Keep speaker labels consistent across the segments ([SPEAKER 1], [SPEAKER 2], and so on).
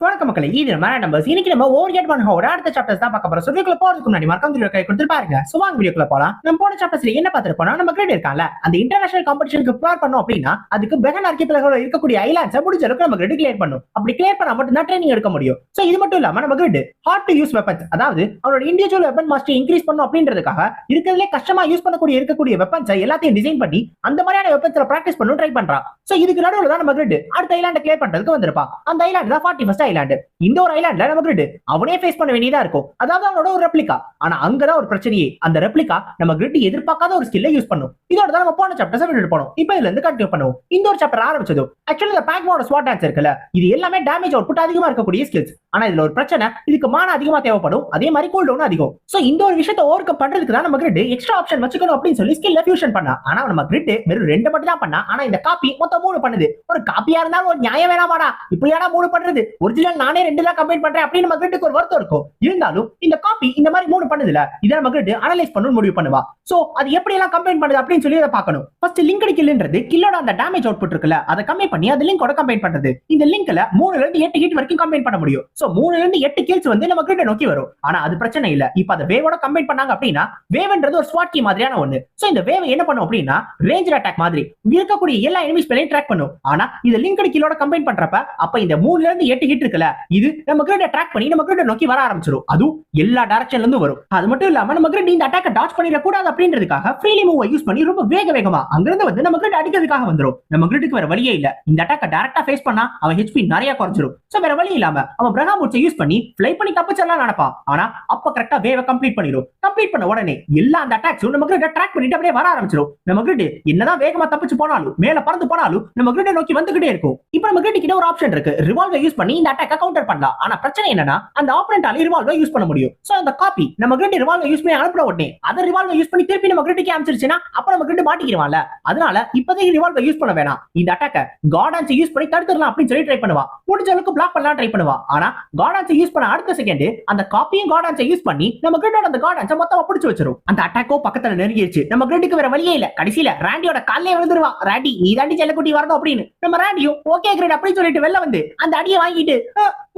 [SPEAKER 1] வணக்க மக்களே, இது நம்ம நம்பர்ஸ். இன்னைக்கு நம்ம ஓரியட் மன்ஹாவோட அடுத்த சாப்டர்ஸ் தான் பார்க்க போறோம். சோ வீடியோக்குள்ள போறதுக்கு முன்னாடி மறக்காம கை கொடுத்து பாருங்க. சோ வாங்க வீடியோக்குள்ள போலாம். நம்ம போன சாப்டர்ஸ்ல என்ன பார்த்திருப்போம்னா, நம்ம கிரேட் இருக்கான்ல, அந்த இன்டர்நேஷனல் காம்படிஷனுக்கு ப்ரிப்பேர் பண்ணோம் அப்படின்னா அதுக்கு பெகன் ஆர்கிபெலகோல இருக்கக்கூடிய ஐலாண்ட்ஸை முடிஞ்ச அளவுக்கு நம்ம கிரேட் கிளியர் பண்ணணும். அப்படி கிளியர் பண்ணா மட்டும் தான் ட்ரைனிங் எடுக்க முடியும். சோ இது மட்டும் இல்லாம நம்ம great heart to use weapons, அதாவது அவரோட இண்டிவிஜுவல் வெப்பன் மாஸ்டர் இன்க்ரீஸ் பண்ணணும் அப்படின்றதுக்காக இருக்கிறதுலே கஷ்டமா யூஸ் இருக்கக்கூடிய வெப்பன்ஸை எல்லாத்தையும் டிசைன் பண்ணி அந்த மாதிரியான வெப்பன்ஸ்ல பிராக்டிஸ் பண்ணணும் ட்ரை பண்றான். சோ இதுக்கு நடுவுல தான் நம்ம கிரேட் அடுத்த ஐலாண்டை கிளியர் பண்றதுக்கு வந்திருப்பான். அந்த ஐலாண்ட் தான் 41st ஐலாண்ட். இந்த ஒரு ஐலாண்ட்ல நம்ம கிரிட் அவனே ஃபேஸ் பண்ண வேண்டியதா இருக்கும். அதாவது அவனோட ஒரு ரெப்ளிகா. ஆனா அங்கதான் ஒரு பிரச்சனையே. அந்த ரெப்ளிகா நம்ம கிரிட் எதிர்பார்க்காத ஒரு ஸ்கில்லை யூஸ் பண்ணும். இதோட தான் நம்ம போன சாப்டர்ஸ் விட்டுட்டு போனோம். இப்போ இதுல இருந்து கண்டினியூ பண்ணுவோம். இந்த ஒரு சாப்டர் ஆரம்பிச்சது ஆக்சுவலி இந்த பேக்மோட ஸ்வாட் டான்ஸ் இருக்குல்ல, இது எல்லாமே டேமேஜ் அவுட்புட் அதிகமா இருக்கக்கூடிய ஸ்கில்ஸ். ஆனா இதுல ஒரு பிரச்சனை, இதுக்கு மான அதிகமா தேவைப்படும், அதே மாதிரி கூல் டவுன் அதிகம். சோ இந்த ஒரு விஷயத்தை ஓவர் கம் பண்றதுக்கு தான் நம்ம கிரிட் எக்ஸ்ட்ரா ஆப்ஷன் வச்சுக்கணும் அப்படின்னு சொல்லி ஸ்கில்ல ஃபியூஷன் பண்ணா. ஆனா நம்ம கிரிட் வெறும் 2 மட்டும் தான் பண்ணா. ஆனா இந்த காப்பி மொத்தம் 3 பண்ணுது. ஒரு காப்பியா இருந்தாலும் ஒரு நியாயம் வேணாமாடா, இப்படியாடா 3 பண்றது, ஒரிஜினல் நானே 2 தான் கம்பைன் பண்றேன் அப்படின்னு நம்ம கிரிட்டுக்கு ஒரு வருத்தம் இருக்கும். இருந்தாலும் இந்த காப்பி இந்த மாதிரி 3 பண்ணுதுல, இத நம்ம கிரிட் அனலைஸ் பண்ணனும் முடிவு பண்ணுவா. சோ அது எப்படி எல்லாம் கம்பைன் பண்ணுது அப்படின்னு சொல்லி அத பார்க்கணும். ஃபர்ஸ்ட் லிங்க்டு கில்ன்றது கில்லோட அந்த டேமேஜ் அவுட்புட் இருக்குல, அத கம்மி பண்ணி அந்த லிங்கோட கம்பைன் பண்றது. இந்த லிங்க்ல 3ல இருந்து 8 ஹிட் வரைக்கும் கம்பைன் பண்ண முடியும். சோ 3ல இருந்து 8 கில்ஸ் வந்து நம்ம கிரிட் நோக்கி வரும். ஆனா அது பிரச்சனை இல்ல. இப்போ அத வேவோட கம்பைன் பண்ணாங்க அப்படினா, வேவ்ன்றது ஒரு ஸ்வாட் கீ மாதிரியான ஒன்னு. சோ இந்த வேவ் என்ன பண்ணும் அப்படினா, ரேஞ்ச் அட்டாக் மாதிரி இருக்கக்கூடிய எல்லா எனிமீஸ் மேலயும் ட்ராக் பண்ணும். ஆனா இது லிங்க்டு கில்லோட கம்பைன் பண்றப்ப அப்ப இந்த 3ல இருந்து 8 ஹிட் இருக்குல, இது நம்ம கிரிட் ட்ராக் பண்ணி நம்ம கிரிட் நோக்கி வர ஆரம்பிச்சிரும். அது எல்லா டைரக்ஷன்ல இருந்து வரும். அது மட்டும் இல்லாம நம்ம கிரிட் இந்த அட்டாக்க டாட்ஜ் பண்ணிர கூடாது அப்படின்றதுக்காக ஃப்ரீலி மூவ் யூஸ் பண்ணி ரொம்ப வேகமா அங்க இருந்து வந்து நம்ம கிரிட் அடிக்கிறதுக்காக வந்துரும். நம்ம கிரிட்க்கு வேற வழியே இல்ல. இந்த அட்டாக்க டைரக்டா ஃபேஸ் பண்ணா அவன் ஹெச்பி நிறைய குறைஞ்சிரும். சோ வேற வழி இல்லாம அவன் பிரகாமூட்ஸை யூஸ் பண்ணி ஃப்ளை பண்ணி தப்பிச்சலாம் நினைப்பான். ஆனா அப்ப கரெக்ட்டா வேவ கம்ப்ளீட் பண்ணிரும். கம்ப்ளீட் பண்ண உடனே எல்லா அந்த அட்டாக்ஸும் நம்ம கிரிட் ட்ராக் பண்ணிட்டு அப்படியே வர ஆரம்பிச்சிரும். நம்ம கிரிட் என்னதான் வேகமா தப்பிச்சு போனாலும், மேல பறந்து போனாலும் நம்ம கிரிட் நோக்கி வந்துகிட்டே இருக்கும். இப்போ நம்ம கிரிட் கிட்ட ஒரு ஆப்ஷன் இருக்கு. ரிவால்வர் யூஸ் பண்ணி இந்த அட்டாக்க கவுண்டர் பண்ணலாம். ஆனா பிரச்சனை என்னன்னா, அந்த ஆப்போனன்ட்டால ரிவால்வர் யூஸ் பண்ண முடியும். சோ அந்த காப்பி நம்ம கிரிட் ரிவால்வர் யூஸ் பண்ணி அனுப்புற உடனே அத ரிவால்வர் யூஸ் பண்ணி திருப்பி நம்ம கிரிட்க்கு அனுப்பிச்சிருச்சுனா அப்ப நம்ம கிரிட் மாட்டிக்கிடுவான்ல. அதனால இப்போதைக்கு ரிவால்வர் யூஸ் பண்ண வேணாம். இந்த அட்டாக்க கார்டான்ஸ் யூஸ் பண்ணி தடுத்துறலாம் அப்படின்னு சொல்லி ட்ரை பண்ணுவா. முடிஞ்ச அளவுக்கு பிளாக் பண்ணலாம் ட்ரை பண்ணுவா. ஆனா கார்டான்ஸ் யூஸ் பண்ண அடுத்த செகண்ட் அந்த காப்பியும் கார்டான்ஸ் யூஸ் பண்ணி நம்ம கிரிட்டோட அந்த கார்டான்ஸ் மொத்தமா பிடிச்சு வச்சிரும். அந்த அட்டாக்கோ பக்கத்துல நெருங்கிடுச்சு. நம்ம கிரிட்டுக்கு வேற வழியே இல்ல. கடைசில ராண்டியோட கால்லே விழுந்துருவா. ராண்டி நீ தாண்டி செல்லக்குட்டி வரணும் அப்படின்னு. நம்ம ராண்டியும் ஓகே கிரிட் அப்படின்னு சொல்லிட்டு வெளில வந்து அந்த அடியை வாங்கிட்டு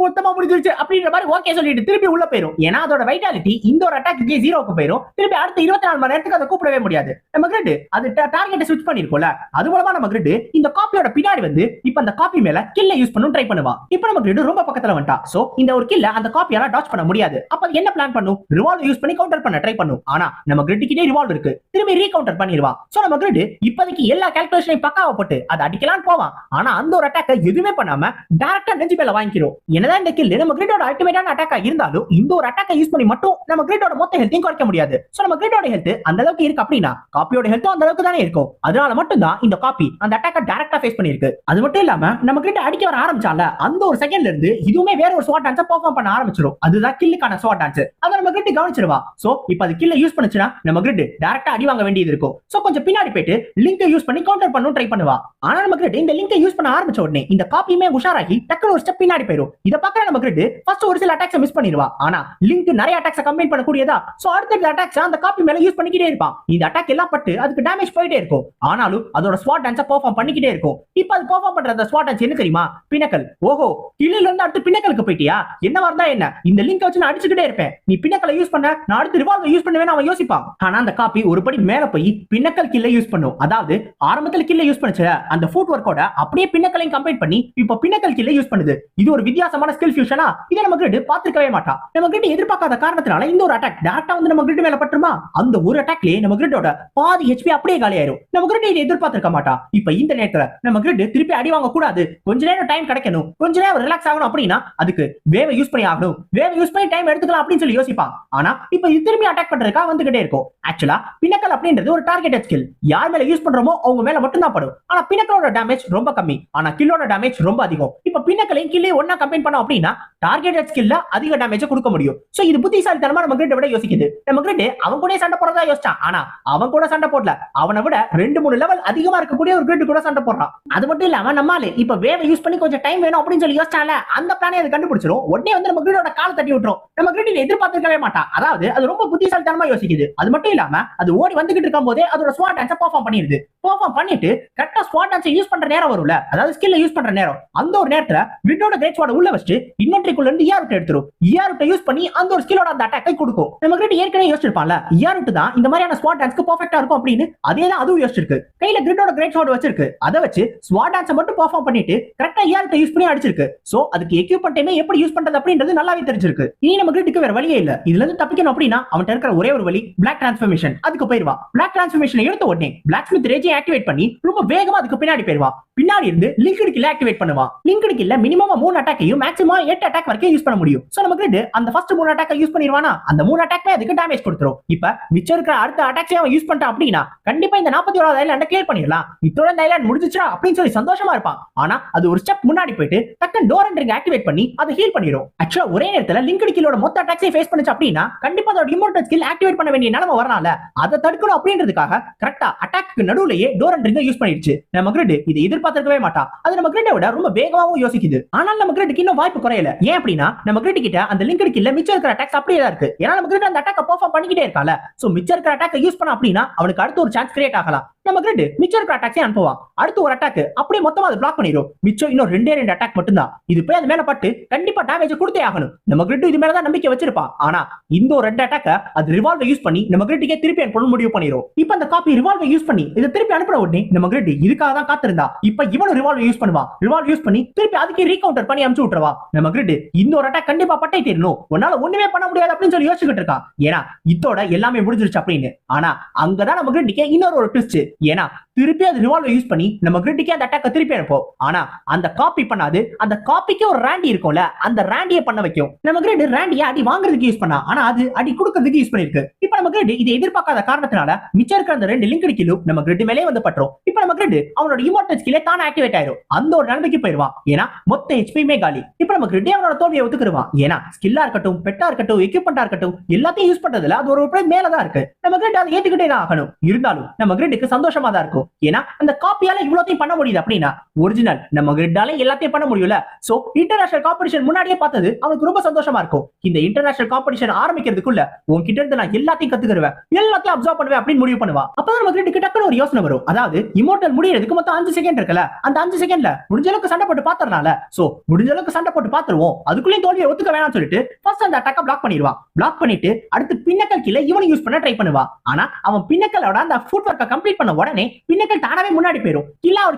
[SPEAKER 1] மொத்தமா முடிஞ்சிருச்சு அப்படின்ற மாதிரி ஓகே சொல்லிட்டு திருப்பி உள்ள போயிரும். ஏன்னா அதோட வைட்டாலிட்டி இந்த ஒரு அட்டாக்கு 0க்கு போயிரும். திருப்பி அடுத்த 24 மணி நேரத்துக்கு அதை கூப்பிடவே முடியாது. நம்ம கிரிட் அது டார்கெட்டை ஸ்விட்ச் பண்ணிருக்கோம்ல, அது மூலமா நம்ம கிரிட் இந்த காப்பியோட பின்னாடி வந்து இப்ப அந்த காப்பி மேல கில்ல யூஸ் பண்ணனும் ட்ரை பண்ணுவா. இப்போ நம்ம கிரிட் ரொம்ப பக்கத்துல வந்துட்டா. சோ இந்த ஒரு கில்ல அந்த காப்பியால டாட்ஜ் பண்ண முடியாது. அப்ப என்ன பிளான் பண்ணும்? ரிவால்வர் யூஸ் பண்ணி கவுண்டர் பண்ண ட்ரை பண்ணும். ஆனா நம்ம கிரிட் கிட்டே ரிவால்வர் இருக்கு. திரும்பி ரீகவுண்டர் பண்ணிடுவா. சோ நம்ம கிரிட் இப்போதைக்கு எல்லா கால்குலேஷனையும் பக்காவா போட்டு அதை அடிக்கலாம்னு போவான். ஆனா அந்த ஒரு அட்டாக்க எதுவுமே பண்ணாம டைரக்டா நெஞ்சு மேல வாங்கிக்கிறோம். என்னதான் இந்த கில் நம்ம கிரிட்டோட அல்டிமேட்டான அட்டாக்கா இருந்தாலும் இந்த ஒரு அட்டாக்கை யூஸ் பண்ணி மட்டும் நம்ம கிரிட்டோட மொத்த ஹெல்த்தையும் குறைக்க முடியாது. சோ நம்ம கிரிட்டோட ஹெல்த் அந்த அளவுக்கு இருக்கு அப்படினா காப்பியோட ஹெல்த்தும் அந்த அளவுக்கு தானே இருக்கும். அதனால மட்டும் தான் இந்த காப்பி அந்த அட்டாக்கை டைரக்டா ஃபேஸ் பண்ணிருக்கு. அது மட்டும் இல்லாம நம்ம கிரிட் அடிக்க வர ஆரம்பிச்சால, அந்த ஒரு செகண்ட்ல இருந்து இதுவுமே வேற ஒரு ஸ்வாட் டான்ஸை பெர்ஃபார்ம் பண்ண ஆரம்பிச்சிரும். அதுதான் கில்லுக்கான ஸ்வாட் டான்ஸ். அத நம்ம கிரிட் கவனிச்சிருவா. சோ இப்போ அது கில்ல யூஸ் பண்ணுச்சுனா நம்ம கிரிட் டைரக்டா அடி வாங்க வேண்டியது இருக்கும். சோ கொஞ்சம் பின்னாடி போயிட்டு லிங்கை யூஸ் பண்ணி கவுண்டர் பண்ணனும் ட்ரை பண்ணுவா. ஆனா நம்ம கிரிட் இந்த லிங்கை யூஸ் பண்ண ஆரம்பிச்ச உடனே இந்த காப்பியுமே உஷாராகி டக்குனு ஒரு ஸ்டெப் பின்னாடி போயிடும். இத பார்க்கற நம்ம கிரிட் ஃபர்ஸ்ட் ஒரு சில அட்டாக்ஸ் மிஸ் பண்ணிடுவா. ஆனா லிங்க் நிறைய அட்டாக்ஸ் கம்பைன் பண்ணக்கூடியதா. சோ அடுத்த அட்டாக்ஸ் அந்த காப்பி மேல யூஸ் பண்ணிக்கிட்டே இருப்பான். இந்த அட்டாக் எல்லாம் பட்டு அதுக்கு டேமேஜ் போயிட்டே இருக்கும். ஆனாலும் அதோட ஸ்வாட் டான்ஸை பெர்ஃபார்ம் பண்ணிக்கிட்டே இருக்கும். இப்போ அது பெர்ஃபார்ம் பண்ற அந்த ஸ்வாட் டான்ஸ் என்ன தெரியுமா? பினக்கல். ஓஹோ, கில்லில இருந்து அடுத்து பினக்கலுக்கு போய்ட்டியா? என்னவா இருந்தா என்ன, இந்த லிங்க் வச்சு நான் அடிச்சுக்கிட்டே இருப்பேன். நீ பினக்கலை யூஸ் பண்ண, நான் அடுத்து ரிவால்வர் யூஸ் பண்ணுவேன்னு அவன் யோசிப்பான். ஆனா அந்த காப்பி ஒரு படி மேல போய் பினக்கல் கில்ல யூஸ் பண்ணும். அதாவது ஆரம்பத்துல கில்ல யூஸ் பண்ணுச்சு அந்த ஃபுட் வர்க்கோட அப்படியே பினக்கலையும் கம்பைன் பண்ணி இப்போ பினக்கல் கில்ல யூஸ் பண்ணுது. இது ஒரு வித்தியாசமான ஸ்கில் ஃபியூஷனா. இத நம்ம கிரிட் பாத்துக்கவே மாட்டா. நம்ம கிரிட் எதிர்பார்க்காத காரணத்தினால இந்த ஒரு அட்டாக் டைரக்டா வந்து நம்ம கிரிட் மேல பட்டுருமா? அந்த ஒரு அட்டாக்லயே நம்ம கிரிட்டோட பாதி ஹெச்பி அப்படியே காலியாயிரும். நம்ம கிரிட் இதை எதிர்பார்த்திருக்க மாட்டா. இப்போ இந்த நேரத்துல நம்ம கிரிட் திருப்பி அடி வாங்க கூடாது, கொஞ்ச நேரம் டைம் கிடைக்கணும், கொஞ்ச நேரம் ரிலாக்ஸ் ஆகணும் அப்படின்னா அதுக்கு வேவ யூஸ் பண்ணி ஆகணும். வேவ யூஸ் பண்ணி டைம் எடுத்துக்கலாம் அப்படின்னு சொல்லி யோசிப்பான். ஆனா இப்போ இது திரும்பி அட்டாக் பண்றதுக்காக வந்துகிட்டே இருக்கும். ஆக்சுவலா பினக்கல் அப்படின்றது ஒரு டார்கெட்டட் ஸ்கில். யார் மேல யூஸ் பண்றோமோ அவங்க மேல மட்டும் தான் படும். ஆனா பினக்கலோட டேமேஜ் ரொம்ப கம்மி, ஆனா கில்லோட டேமேஜ் ரொம்ப அதிகம். இப்போ பினக்கலையும் கில்லையும் ஒண்ணா கம்பைன் பண்ணோம் அப்படின்னா டார்கெட்டட் ஸ்கில்ல அதிக டேமேஜ் கொடுக்க முடியும். சோ இது புத்திசாலித்தனமா நம்ம கிரிட் விட யோசிக்குது. நம்ம கிரிட் அவன் கூட சண்டை போறதா யோசிச்சான். ஆனா அவன் கூட சண்டை போடல. அவனை விட 2-3 லெவல் அதிகமா இருக்கக்கூடிய ஒரு கிரிட் கூட சண்டை போடுறான். அது மட்டும் இல்லாம நம்மால இப்ப வேவ் யூஸ் பண்ணி கொஞ்சம் டைம் வேணும் அப்படின்னு சொல்லி யோசிச்சால, அந்த பிளானை அது கண்டுபிடிச்சிரும். உடனே வந்து நம்ம கிரிடோட கால் தட்டி விட்டுரும். நம்ம கிரிட் எதிர்பார்த்திருக்கவே மாட்டான். அதாவது அது ரொம்ப புத்திசாலித்தனமா யோசிக்குது. அது மட்டும் இல்லாம அது ஓடி வந்துகிட்டு இருக்கும் போதே அதோட ஸ்வாட் டான்ஸை பெர்ஃபார்ம் பண்ணிடுது. பெர்ஃபார்ம் பண்ணிட்டு கரெக்டா ஸ்வாட் டான்ஸை யூஸ் பண்ற நேரம் வரும்ல, அதாவது ஸ்கில்ல யூஸ் பண்ற நேரம், அந்த ஒரு நேரத்துல கிரிடோட கிரேட் ஸ்வாட் உள்ள வச்சு இன்வென்டரிக்குள்ள இருந்து ER எடுத்துரும். ER யூஸ் பண்ணி அந்த ஒரு ஸ்கில்லோட அந்த அட்டாக்கை கொடுக்கும். நம்ம கிரிட் ஏற்கனவே யோசிச்சிருப்பான்ல, ER தான் இந்த மாதிரியான ஸ்வாட் டான்ஸ்க்கு பெர்ஃபெக்ட்டா இருக்கும் அப்படின்னு. அதே தான் அதுவும் யோசிச்சிருக்கு. கையில கிரிடோட கிரேட் ஸ்வாட் வச்சிருக்கு. அதை வச்சு ஸ்வாட் டான்ஸை மட்டும் பெர்ஃபார்ம் பண்ணிட்டு கரெக்டா ER யூஸ் பண்ணி அடிச்சிருக்கு. சோ அதுக்கு எக்யூப்மென்ட்டையுமே எப்படி யூஸ் பண்றது அப்படின்றது நல்லாவே தெரிஞ்சிருக்கு. இனி நம்ம கிரிட்டுக்கு வேற வழியே இல்ல. இதுல இருந்து தப்பிக்கணும் அப்படின்னா அவன்கிட்ட இருக்கிற ஒரே ஒரு வழி பிளாக் டிரான்ஸ்ஃபர்மேஷன். அதுக்கு போயிருவா. பிளாக் டிரான்ஸ்ஃபர்மேஷன் எடுத்த உடனே பிளாக் ஸ்மித் ரேஜை ஆக்டிவேட் பண்ணி ரொம்ப வேகமா அதுக்கு பின்னாடி போயிருவா. பின்னாடி இருந்து லிங்க்டு கில்ல ஆக்டிவேட் பண்ணுவா. லிங்க்டு கில்ல மினிமம் 3 அட்டாக்கையும் மேக்ஸிமம் 8 அட்டாக் வரைக்கும் யூஸ் பண்ண முடியும். சோ நம்ம கிரிட் அந்த ஃபர்ஸ்ட் 3 அட்டாக்கை யூஸ் பண்ணிடுவானா, அந்த 3 அட்டாக்மே அதுக்கு டேமேஜ் கொடுத்துரும். இப்ப மிச்சம் இருக்கிற அடுத்த அட்டாக்ஸை அவன் யூஸ் பண்ணிட்டான் அப்படின்னா கண்டிப்பா இந்த 41வது ஐலாண்ட கிளியர் பண்ணிடலாம். இதோட இந்த ஐலாண்ட் முடிஞ்சிச்சா அப்படின்னு சொல்லி சந்தோஷமா இருப்பான். ஆனா அது ஒரு ஸ்டெப் முன்னாடி போயிட்டு டக்குன்னு டோர் என்ட்ரிங் ஆக்டிவேட் பண்ணி அதை ஹீல் பண்ணிரும். ஆக்சுவலா ஒரே நேரத்துல லிங்க்டு கில்லோட மொத்த அட்டாக்ஸை ஃபேஸ் பண்ணுச்சு அப்படின்னா கண்டிப்பா அதோட இம்மோர்டல் ஸ்கில் ஆக்டிவேட் பண்ண வேண்டிய நிலைமை வரனால அதை தடுக்கணும் அப்படின்றதுக்காக கரெக்டா அட்டாக்கு நடுவுலயே டோர் என்ட்ரிங் யூஸ் பண்ணிடுச்சு. நம்ம கிரிட் இது எதிர்பார்த்திருக்கவே மாட்டா. அது நம்ம கிரிட்டை விட ரொம்ப வேகமாவும் யோசிக்குது. ஆனால் நம்ம கிரிட்டுக்கு இன்னும் வாய்ப்பு குறையல. ஏன் அப்படின்னா நம்ம கிரிட் கிட்ட அந்த லிங்க்டு கில்ல மிச்சம் இருக்கிற அட்டாக்ஸ் அப்படியே தான் இருக்கு. ஏன்னா நம்ம கிரிட் அந்த அட்டாக்கை பெர்ஃபார்ம் பண்ணிக்கிட்டே இருக்கால. சோ மிச்சம் இருக்கிற அட்டாக்கை யூஸ் பண்ண அப்படின்னா அவனுக்கு அடுத்த ஒரு சான்ஸ் கிரியேட் ஆகலாம். நம்ம கிரிட் மிச்சம் இருக்கிற அட்டாக்ஸை அனுப்புவான். அடுத்த ஒரு அட்டாக் அப்படியே மொத்தமா அது பிளாக் பண்ணிரும். மிச்சம் இன்னும் 2 அட்டாக் மட்டும் தான். இது போய் அது மேல பட்டு கண்டிப்பா டேமேஜ் கொடுத்தே ஆகணும். நம்ம கிரிட் இது மேல தான் நம்பிக்கை வச்சிருப்பா. ஆனா இந்த ஒரு 2 அட்டாக்க அது ரிவால்வை யூஸ் பண்ணி நம்ம கிரிட்டுக்கே திருப்பி அனுப்ப முடிவு பண்ணிரும். இப்போ அந்த காப்பி ரிவால்வை யூஸ் பண்ணி இதை திருப்பி அனுப்புற உடனே நம்ம கிரிட் இதுக்காக தான் காத்திருந்தா. இப்போ இவனும் ரிவால்வை யூஸ் பண்ணுவா. ரிவால்வ் யூஸ் பண்ணி திருப்பி அதுக்கு ரீகவுண்டர் பண்ணி அனுப்பிச்சு விட்டுருவா. நம்ம கிரிட் இந்த ஒரு அட்டாக் கண்டிப்பா பட்டை தீரணும், உன்னால ஒண்ணுமே பண்ண முடியாது அப்படின்னு சொல்லி யோசிச்சுட்டு இருக்கா. ஏன்னா இதோட எல்லாமே முடிஞ்சிருச்சு அப்படின்னு. ஆனா அங்கதான் நம்ம கிரிட்டுக்கே இன்னொரு ஒரு ட்விஸ்ட். ஏன்னா திருப்பி அது ரிவால்வை யூஸ் பண்ணி நம்ம கிரிட்டுக்கே அந்த அட்டாக்க திருப்பி அனுப்போம். ஆனா அந்த காப்பி பண்ணாது. அந்த காப்பிக்கு ஒரு ராண்டி இருக்கும்ல, அந்த ராண்டியை பண்ண வைக்கும். நம்ம கிரிட் ராண்டியை அடி வாங்குறதுக்கு யூஸ் பண்ணா, ஆனா அது அடி கொடுக்கிறதுக்கு யூஸ் பண்ணிருக்கு. இப்போ நம்ம கிரிட் இதை எதிர்பார்க்காத காரணத்தினால மிச்சம் இருக்கிற அந்த 2 லிங்க்டு கில்லும் நம்ம கிரிட் மேலே வந்து பட்டுரும். இப்போ நம்ம கிரிட் அவனோட இம்மோர்டல் ஸ்கில்லே தானே ஆக்டிவேட் ஆயிரும். அந்த ஒரு நிலைமைக்கு போயிருவான். ஏன்னா மொத்த ஹெச்பியுமே காலி. இப்போ நம்ம கிரிட் அவனோட தோல்வியை ஒத்துக்குருவான். ஏன்னா ஸ்கில்லா இருக்கட்டும், பெட்டா இருக்கட்டும், எக்யூப்மெண்டா இருக்கட்டும், எல்லாத்தையும் யூஸ் பண்றதுல அது ஒரு மேலதான் இருக்கு. நம்ம கிரிட் அதை ஏத்துக்கிட்டே தான் ஆகணும். இருந்தாலும் நம்ம கிரிட்டுக்கு சந்தோஷமா தான் இருக்கும். ஏன்னா அந்த காப்பியால இவ்வளோத்தையும் பண்ண முடியுது அப்படின்னா ஒரிஜினல் நம்ம கிரிட்டால எல்லாத்தையும் பண்ண முடியல. சோ இன்டர்நேஷனல் காம்படிஷன் முன்னாடியே பார்த்தது அவனுக்கு ரொம்ப சந்தோஷமா இருக்கும். இந்த இன்டர்நேஷனல் காம்படிஷன் ஆரம்பிக்கிறதுக்குள்ள உன்கிட்ட இருந்து நான் எல்லாத்தையும் கத்துக்குருவேன், எல்லாத்தையும் அப்சர்வ் பண்ணுவேன் அப்படின்னு முடிவு பண்ணுவா. அப்பதான் நம்ம கிரிட்டுக்கு டக்குனு ஒரு யோசனை வரும். அதாவது இம்மோர்டல் முடியறதுக்கு மொத்தம் 5 செகண்ட் இருக்குல்ல, அந்த 5 செகண்ட்ல முடிஞ்ச அளவுக்கு சண்டை போட்டு பாத்துறனால சோ முடிஞ்ச அளவுக்கு சண்டை போட்டு பாத்துருவோம். அதுக்குள்ளேயும் தோல்வியை ஒத்துக்க வேணாம்னு சொல்லிட்டு ஃபர்ஸ்ட் அந்த அட்டாக்க பிளாக் பண்ணிடுவா. பிளாக் பண்ணிட்டு அடுத்து பின்னக்கல் கீழே இவனை யூஸ் பண்ண ட்ரை பண்ணுவா. ஆனா அவன் பின்னக்கலோட அந்த ஃபுட் ஒர்க்கை கம்ப்ளீட் பண்ண உடனே பின்னக்கல் தானாவே முன்னாடி போயிடும்.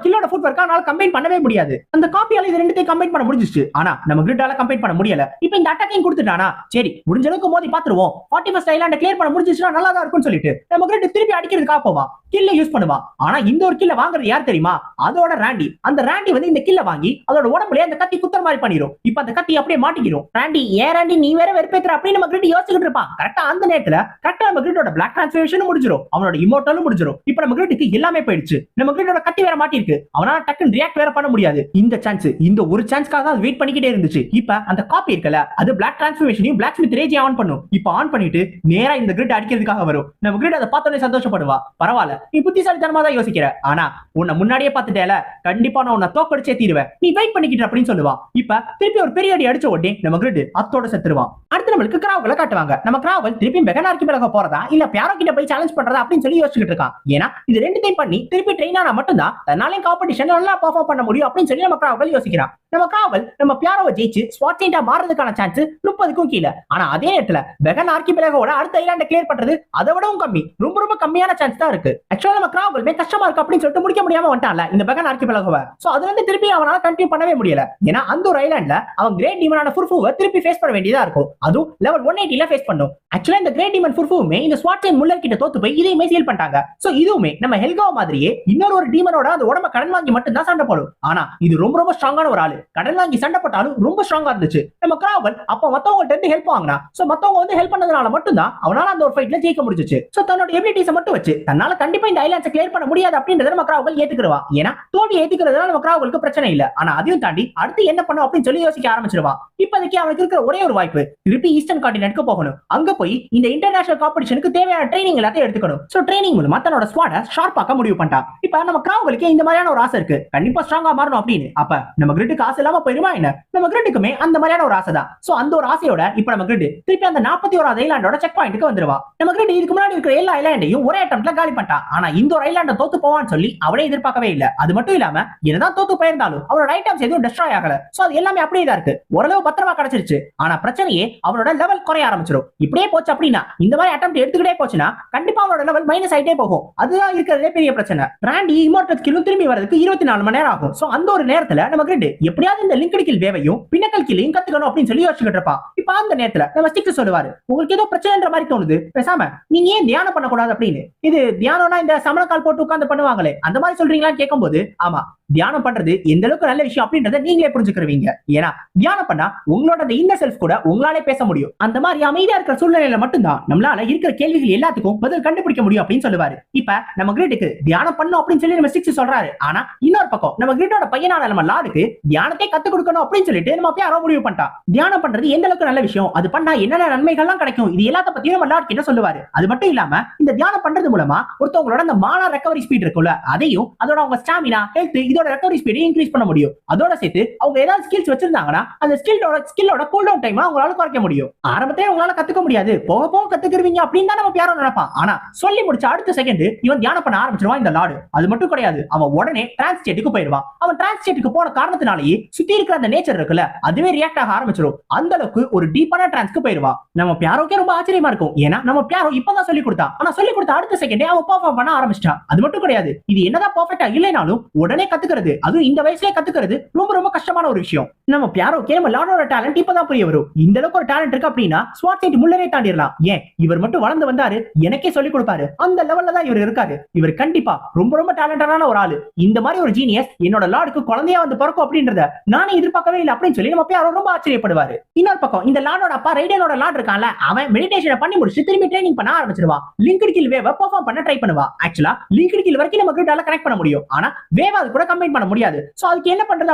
[SPEAKER 1] கில்லோட ஃபுட் ஒர்க் அவனால கம்பைன் பண்ணவே முடியாது. அந்த காப்பியால இது ரெண்டுத்தையும் கம்பைன் பண்ண முடிஞ்சிச்சு. ஆனா நம்ம கிரிட்டால கம்பைன் பண்ண முடியல. இப்போ இந்த அட்டாக்கையும் கொடுத்துட்டானா, சரி முடிஞ்ச அளவுக்கு மோதி பாத்துருவோம். 41st ஐலாண்ட கிளியர் பண்ண முடிஞ்சிச்சுனா நல்லா தான் இருக்கும்னு சொல்லிட்டு நம்ம கிரிட் திருப்பி அடிக்கிறதுக்காக போவா. கில்ல யூஸ் பண்ணுவா. ஆனா இந்த ஒரு கில்ல வாங்குறது யார் தெரியுமா? அதோட ராண்டி. அந்த ராண்டி வந்து இந்த கில்ல வாங்கி அதோட உடம்புல அந்த கத்தி குத்தற மாதிரி பண்ணிரும். இப்போ அந்த கத்தி அப்படியே மாட்டிக்கிறோம். ராண்டி ராண்டி நீ வேற வெறுப்பேத்துற அப்படின்னு நம்ம கிரிட் யோசிச்சுட்டு இருப்பான். கரெக்டா அந்த நேரத்துல கரெக்டா நம்ம கிரிட்டோட பிளாக் டிரான்ஸ்ஃபர்மேஷனும் முடிஞ்சிரும். அவனோட இம்மோர்டலும் முடிஞ்சிரும். இப்போ நம்ம கிரிட்டுக்கு எல்லாமே போயிடுச்சு. நம்ம கிரிட்டோட கத்தி வேற மாட்டிருக்கு. அவனால டக்குன்னு ரியாக்ட் வேற பண்ண முடியாது. இந்த சான்ஸ், இந்த ஒரு சான்ஸ்க்காக தான் வெயிட் பண்ணிக்கிட்டே இருந்துச்சு. இப்போ அந்த காப்பி இருக்கல, அது பிளாக் டிரான்ஸ்ஃபர்மேஷனையும் பிளாக் ஸ்மித் ரேஜ் ஆன் பண்ணும். இப்போ ஆன் பண்ணிட்டு நேரா இந்த கிரிட் அடிக்கிறதுக்காக வரும். நம்ம கிரிட் அதை பார்த்தோன்னே சந்தோஷப்படுவா. பரவாயில்ல, நீ புத்திசாலித்தனமா தான் யோசிக்கிற. ஆனா உன்னை முன்னாடியே பார்த்துட்டேல, கண்டிப்பா நான் உன்னை தோக்கடிச்சே தீருவேன், நீ வெயிட் பண்ணிக்கிட்டு அப்படின்னு சொல்லுவா. இப்ப திருப்பி ஒரு பெரிய அடி அடிச்ச உடனே நம்ம கிரிட் அத்தோட செத்துருவான். அடுத்து நம்மளுக்கு கிராவலை காட்டுவாங்க. நம்ம கிராவல் திருப்பி பெகனார்க்கி மேல போறதா இல்ல பியாரோ கிட்ட போய் சேலஞ்ச் பண்றதா அப்படின்னு சொல்லி யோசிச்சுட்டு இருக்கான். ஏன்னா இது ரெண்டுத்தையும் பண்ணி திருப்பி ட்ரெயின் ஆனா மட்டும்தான் தன்னாலையும் காம்படிஷன் நல்லா பெர்ஃபார்ம் பண்ண முடியும் அப்படின்னு சொல்லி நம்ம கிராவல் யோசிக்கிறான். நம்ம கிராவல் நம்ம பியாரோவை ஜெயிச்சு ஸ்வாட் செயின்டா மாறதுக்கான சான்ஸ் 30க்கும் கீழே. ஆனா அதே நேரத்துல பெகன் ஆர்கிபெலகோட அடுத்த ஐலாண்ட கிளியர் பண்றது அதை விடவும் கம்மி, ரொம்ப ரொம்ப கம்மியான சான்ஸ் தான் இருக்கு. ஆக்சுவலா நம்ம கிராவல் கஷ்டமா இருக்கு அப்படின்னு சொல்லிட்டு முடிக்க முடியாம வந்துட்டான்ல இந்த பெகன் ஆர்கிபெலகோவை. சோ அதுல இருந்து திருப்பி அவனால கண்டினியூ பண்ணவே முடியல. ஏன்னா அந்த ஒரு ஐலாண்ட்ல அவன் கிரேட் டீமனான ஃபுர்ஃபுவை திருப்பி ஃபேஸ் பண்ண வேண்டியதா இருக்கும். அதுவும் லெவல் 180ல ஃபேஸ் பண்ணும். ஆக்சுவலா இந்த கிரேட் டீமன் ஃபுர்ஃபுவுமே இந்த ஸ்வாட் செயின் முல்லர் கிட்ட தோத்து போய் இதையுமே சீல் பண்ணிட்டாங்க. சோ இதுவுமே நம்ம ஹெல்காவ் மாதிரியே இன்னொரு ஒரு டீமனோட அந்த உடம்ப கடன் வாங்கி மட்டும் தான் சண்டை போடும். ஆனா இது ரொம்ப ரொம்ப ஸ்ட்ராங்கான ஒரு ஆளு. கடன் வாங்கி சண்டை போட்டாலும் ரொம்ப ஸ்ட்ராங்கா இருந்துச்சு. நம்ம கிராவல் அப்ப மத்தவங்கள்ட்ட இருந்து ஹெல்ப் வாங்கினா. சோ மத்தவங்க வந்து ஹெல்ப் பண்ணதுனால மட்டும் தான் அவனால அந்த ஒரு ஃபைட்ல ஜெயிக்க முடிஞ்சுச்சு. சோ தன்னோட எபிலிட்டிஸ மட்டும் வச்சு தன்னால கண்டிப்பா இந்த ஐலாண்ட்ஸை கிளியர் பண்ண முடியாது அப்படின்றத நம்ம கிராவல் ஏத்துக்குறவா. ஏன்னா தோல்வி ஏத்துக்கிறதுனால நம்ம கிராவலுக்கு பிரச்சனை இல்ல. ஆனா அதையும் தாண்டி அடுத்து என்ன பண்ணும் அப்படின்னு சொல்லி யோசிக்க ஆரம்பிச்சிருவா. இப்போதைக்கு அவனுக்கு இருக்கிற ஒரே ஒரு வாய்ப்பு திருப்பி ஈஸ்டர்ன் கான்டினென்ட்க்கு போகணும். அங்க போய் இந்த இன்டர்நேஷனல் காம்படிஷனுக்கு தேவையான ட்ரைனிங் எல்லாத்தையும் எடுத்துக்கணும். சோ ட்ரைனிங் மூலமா தன்னோட ஸ்குவாட ஷார்ப்பாக்க முடிவு பண்ணிட்டா. இப்ப நம்ம கிராவலுக்கு இந்த மாதிரியான ஒரு ஆசை இருக்கு, கண்டிப்பா ஸ்ட்ராங்கா மாறணும் அப்படின்னு. அப்ப நம்ம கிரிட்டுக்கு ஆசை இல்லாம போயிருமா என்ன? நம்ம கிரிட்டுக்குமே அந்த மாதிரியான ஒரு ஆசை தான். சோ அந்த ஒரு ஆசையோட இப்ப நம்ம கிரிட் திருப்பி அந்த 41வது ஐலாண்டோட செக் பாயிண்ட்க்கு வந்துருவா. நம்ம கிரிட் இதுக்கு முன்னாடி இருக்கிற எல்லா ஐலாண்டையும் ஒரே அட்டம்ப்ட்ல காலி பண்ணிட்டா. ஆனா இந்த ஒரு ஐலாண்ட தோத்து போவான்னு சொல்லி அவளே எதிர்பார்க்கவே இல்ல. அது மட்டும் இல்லாம என்னதான் தோத்து போயிருந்தாலும் அவரோட ஐட்டம்ஸ் எதுவும் டெஸ்ட்ராய் ஆகல. சோ அது எல்லாமே அப்படியே தான் இருக்கு. ஓரளவு பத்திரமா கிடைச்சிருச்சு. ஆனா பிரச்சனையே அவரோட லெவல் குறைய ஆரம்பிச்சிடும். இப்படியே போச்சு அப்படின்னா இந்த மாதிரி அட்டெம்ப்ட் எடுத்துக்கிட்டே போச்சுன்னா கண்டிப்பா அவரோட லெவல் மைனஸ் ஆயிட்டே போகும். அதுதான் இருக்கிறதே பெரிய பிரச்சனை. ராண்டி இம்மோர்டல் ஸ்கில்லும் திரும்பி வரதுக்கு 24 மணி நேரம் ஆகும். சோ அந்த ஒரு நேரத்துல நம்ம கிரிட் எப்படியாவது இந்த லிங்க்டு கில் வேவையும் பின்னக்கல் கில்லையும் கத்துக்கணும் அப்படின்னு சொல்லி யோசிச்சுட்டு இருப்பா. இப்ப அந்த நேரத்துல நம்ம ஸ்டிக்ஸ் சொல்லுவாரு, உங்களுக்கு ஏதோ பிரச்சனைன்ற மாதிரி தோணுது, பேசாம நீங்க ஏன் தியானம் பண்ணக்கூடாது அப்படின்னு. இது தியானம்னா இந்த சமணக்கால் போட்டு உட்கார்ந்து பண்ணுவாங்களே அந்த மாதிரி சொல்றீங்களான்னு கேட்கும்போது, ஆமா தியானம் பண்றது எந்த அளவுக்கு நல்ல விஷயம் அப்படின்றத நீங்களே புரிஞ்சுக்கிறவீங்க. ஏன்னா தியானம் பண்ணா உங்களோட அந்த இன்னர் செல்ஃப் கூட உங்களாலே பேச முடியும். அந்த மாதிரி அமைதியா இருக்கிற சூழ்நிலையில மட்டும்தான் நம்மளால இருக்கிற கேள்விகள் எல்லாத்துக்கும் பதில் கண்டுபிடிக்க முடியும் அப்படின்னு சொல்லுவாரு. இப்ப நம்ம கிரிட்டுக்கு தியானம் பண்ணும் அப்படின்னு சொல்லி நம்ம ஸ்டிக்ஸ் சொல்றாரு. ஆனா இன்னொரு பக்கம் நம்ம கிரிட்டோட பையனான நம்ம லாடுக்கு தியானத்தை கத்து கொடுக்கணும் அப்படின்னு சொல்லிட்டு நம்ம யாரோ முடிவு பண்ணிட்டா. தியானம் பண்றது எந்த அளவுக்கு நல்ல விஷயம், அது பண்ணா என்னென்ன நன்மைகள்லாம் கிடைக்கும், இது எல்லாத்த பத்தியும் நம்ம லாட் கிட்ட சொல்லுவாரு. அது மட்டும் இல்லாம இந்த தியானம் பண்றது மூலமா ஒருத்தவங்களோட அந்த மானா ரெக்கவரி ஸ்பீட் இருக்குல்ல, அதையும் அதோட அவங்க ஸ்டாமினா ஹெல்த் இதோட ரெக்கவரி ஸ்பீடை இன்க்ரீஸ் பண்ண முடியும். அதோட சேர்த்து அவங்க ஏதாவது ஸ்கில்ஸ் வச்சிருந்தாங்கன்னா அந்த ஸ்கில்லோட கூல் டவுன் டைம் அவங்களால குறைக்க முடியும். ஆரம்பத்திலே உங்களால கத்துக்க முடியாது, போக போக கத்துக்குருவீங்க அப்படின்னு தான் நம்ம யாரும் நினைப்பான். ஆனா சொல்லி முடிச்ச அடுத்த செகண்ட் இவன் தியானம் பண்ண ஆரம்பிச்சிருவான் இந்த லாடு. அது மட்டும் கிடையாது, அவன் உடனே டிரான்ஸ் ஸ்டேட்டுக்கு போயிடுவான். அவன் டிரான்ஸ் ஸ்டேட்டுக்கு போன காரணத்தினாலேயே சுத்தி இருக்கிற அந்த நேச்சர் இருக்குல்ல அதுவே ரியாக்ட் ஆக ஆரம்பிச்சிடும். அந்த அளவுக்கு ஒரு டீப்பான டிரான்ஸ்க்கு போயிடுவான். நம்ம பியாரோக்கே ரொம்ப ஆச்சரியமா இருக்கும். ஏன்னா நம்ம பியாரோ இப்பதான் சொல்லி கொடுத்தா. ஆனா சொல்லி கொடுத்த அடுத்த செகண்டே அவன் பெர்ஃபார்ம் பண்ண ஆரம்பிச்சிட்டான். அது மட்டும் கிடையாது, இது என்னதான் பெர்ஃபெக்ட்டா இல்லைனாலும் உடனே கத்துக்கிறது, அதுவும் இந்த வயசுல கத்துக்கிறது ரொம்ப ரொம்ப கஷ்டமான ஒரு விஷயம். நம்ம பியாரோக்கே நம்ம லாடோட டேலண்ட் இப்பதான் புரிய வரும். இந்த அளவுக்கு ஒரு டேலண்ட் இருக்கு அப்படின்னா ஸ்வாட் சைட் முள்ளரே தாண்டிடலாம். ஏன் இவர் மட்டும் வளர்ந்து வந்தாரு, எனக்கே சொல்லி கொடுப்பாரு, அந்த லெவல்ல தான் இவர் இருக்காரு. இவர் கண்டிப்பா ரொம்ப ரொம்ப டேலண்டடான ஒரு ஆளு. இந்த மாதிரி ஒரு ஜீனியஸ் என்னோட லாடுக்கு குழந்தையா வந்து பிறக்கும் அப்படின்றத நானே எதிர்பார்க்கவே இல்லை அப்படின்னு சொல்லி நம்ம பியாரோ ரொம்ப ஆச்சரியப்படுவாரு. இன்னொரு பக்கம் இந்த லாடோட அப்பா ரைடனோட லாட் இருக்கான்ல, அவன் மெடிடேஷன் பண்ணி முடிச்சு திரும்பி ட்ரைனிங் பண்ண ஆரம்பிச்சிருவான். லிங்க்டு கில் வேவ பெர்ஃபார்ம் பண்ண ட்ரை பண்ணுவா. ஆக்சுவலா லிங்க்டு கில் வரைக்கும் நம்ம கிரிட்டால கனெக்ட் பண்ண முடியும். ஆனா வேவ அது கூட கம்பைன் பண்ண முடியாது. சோ அதுக்கு என்ன பண்றது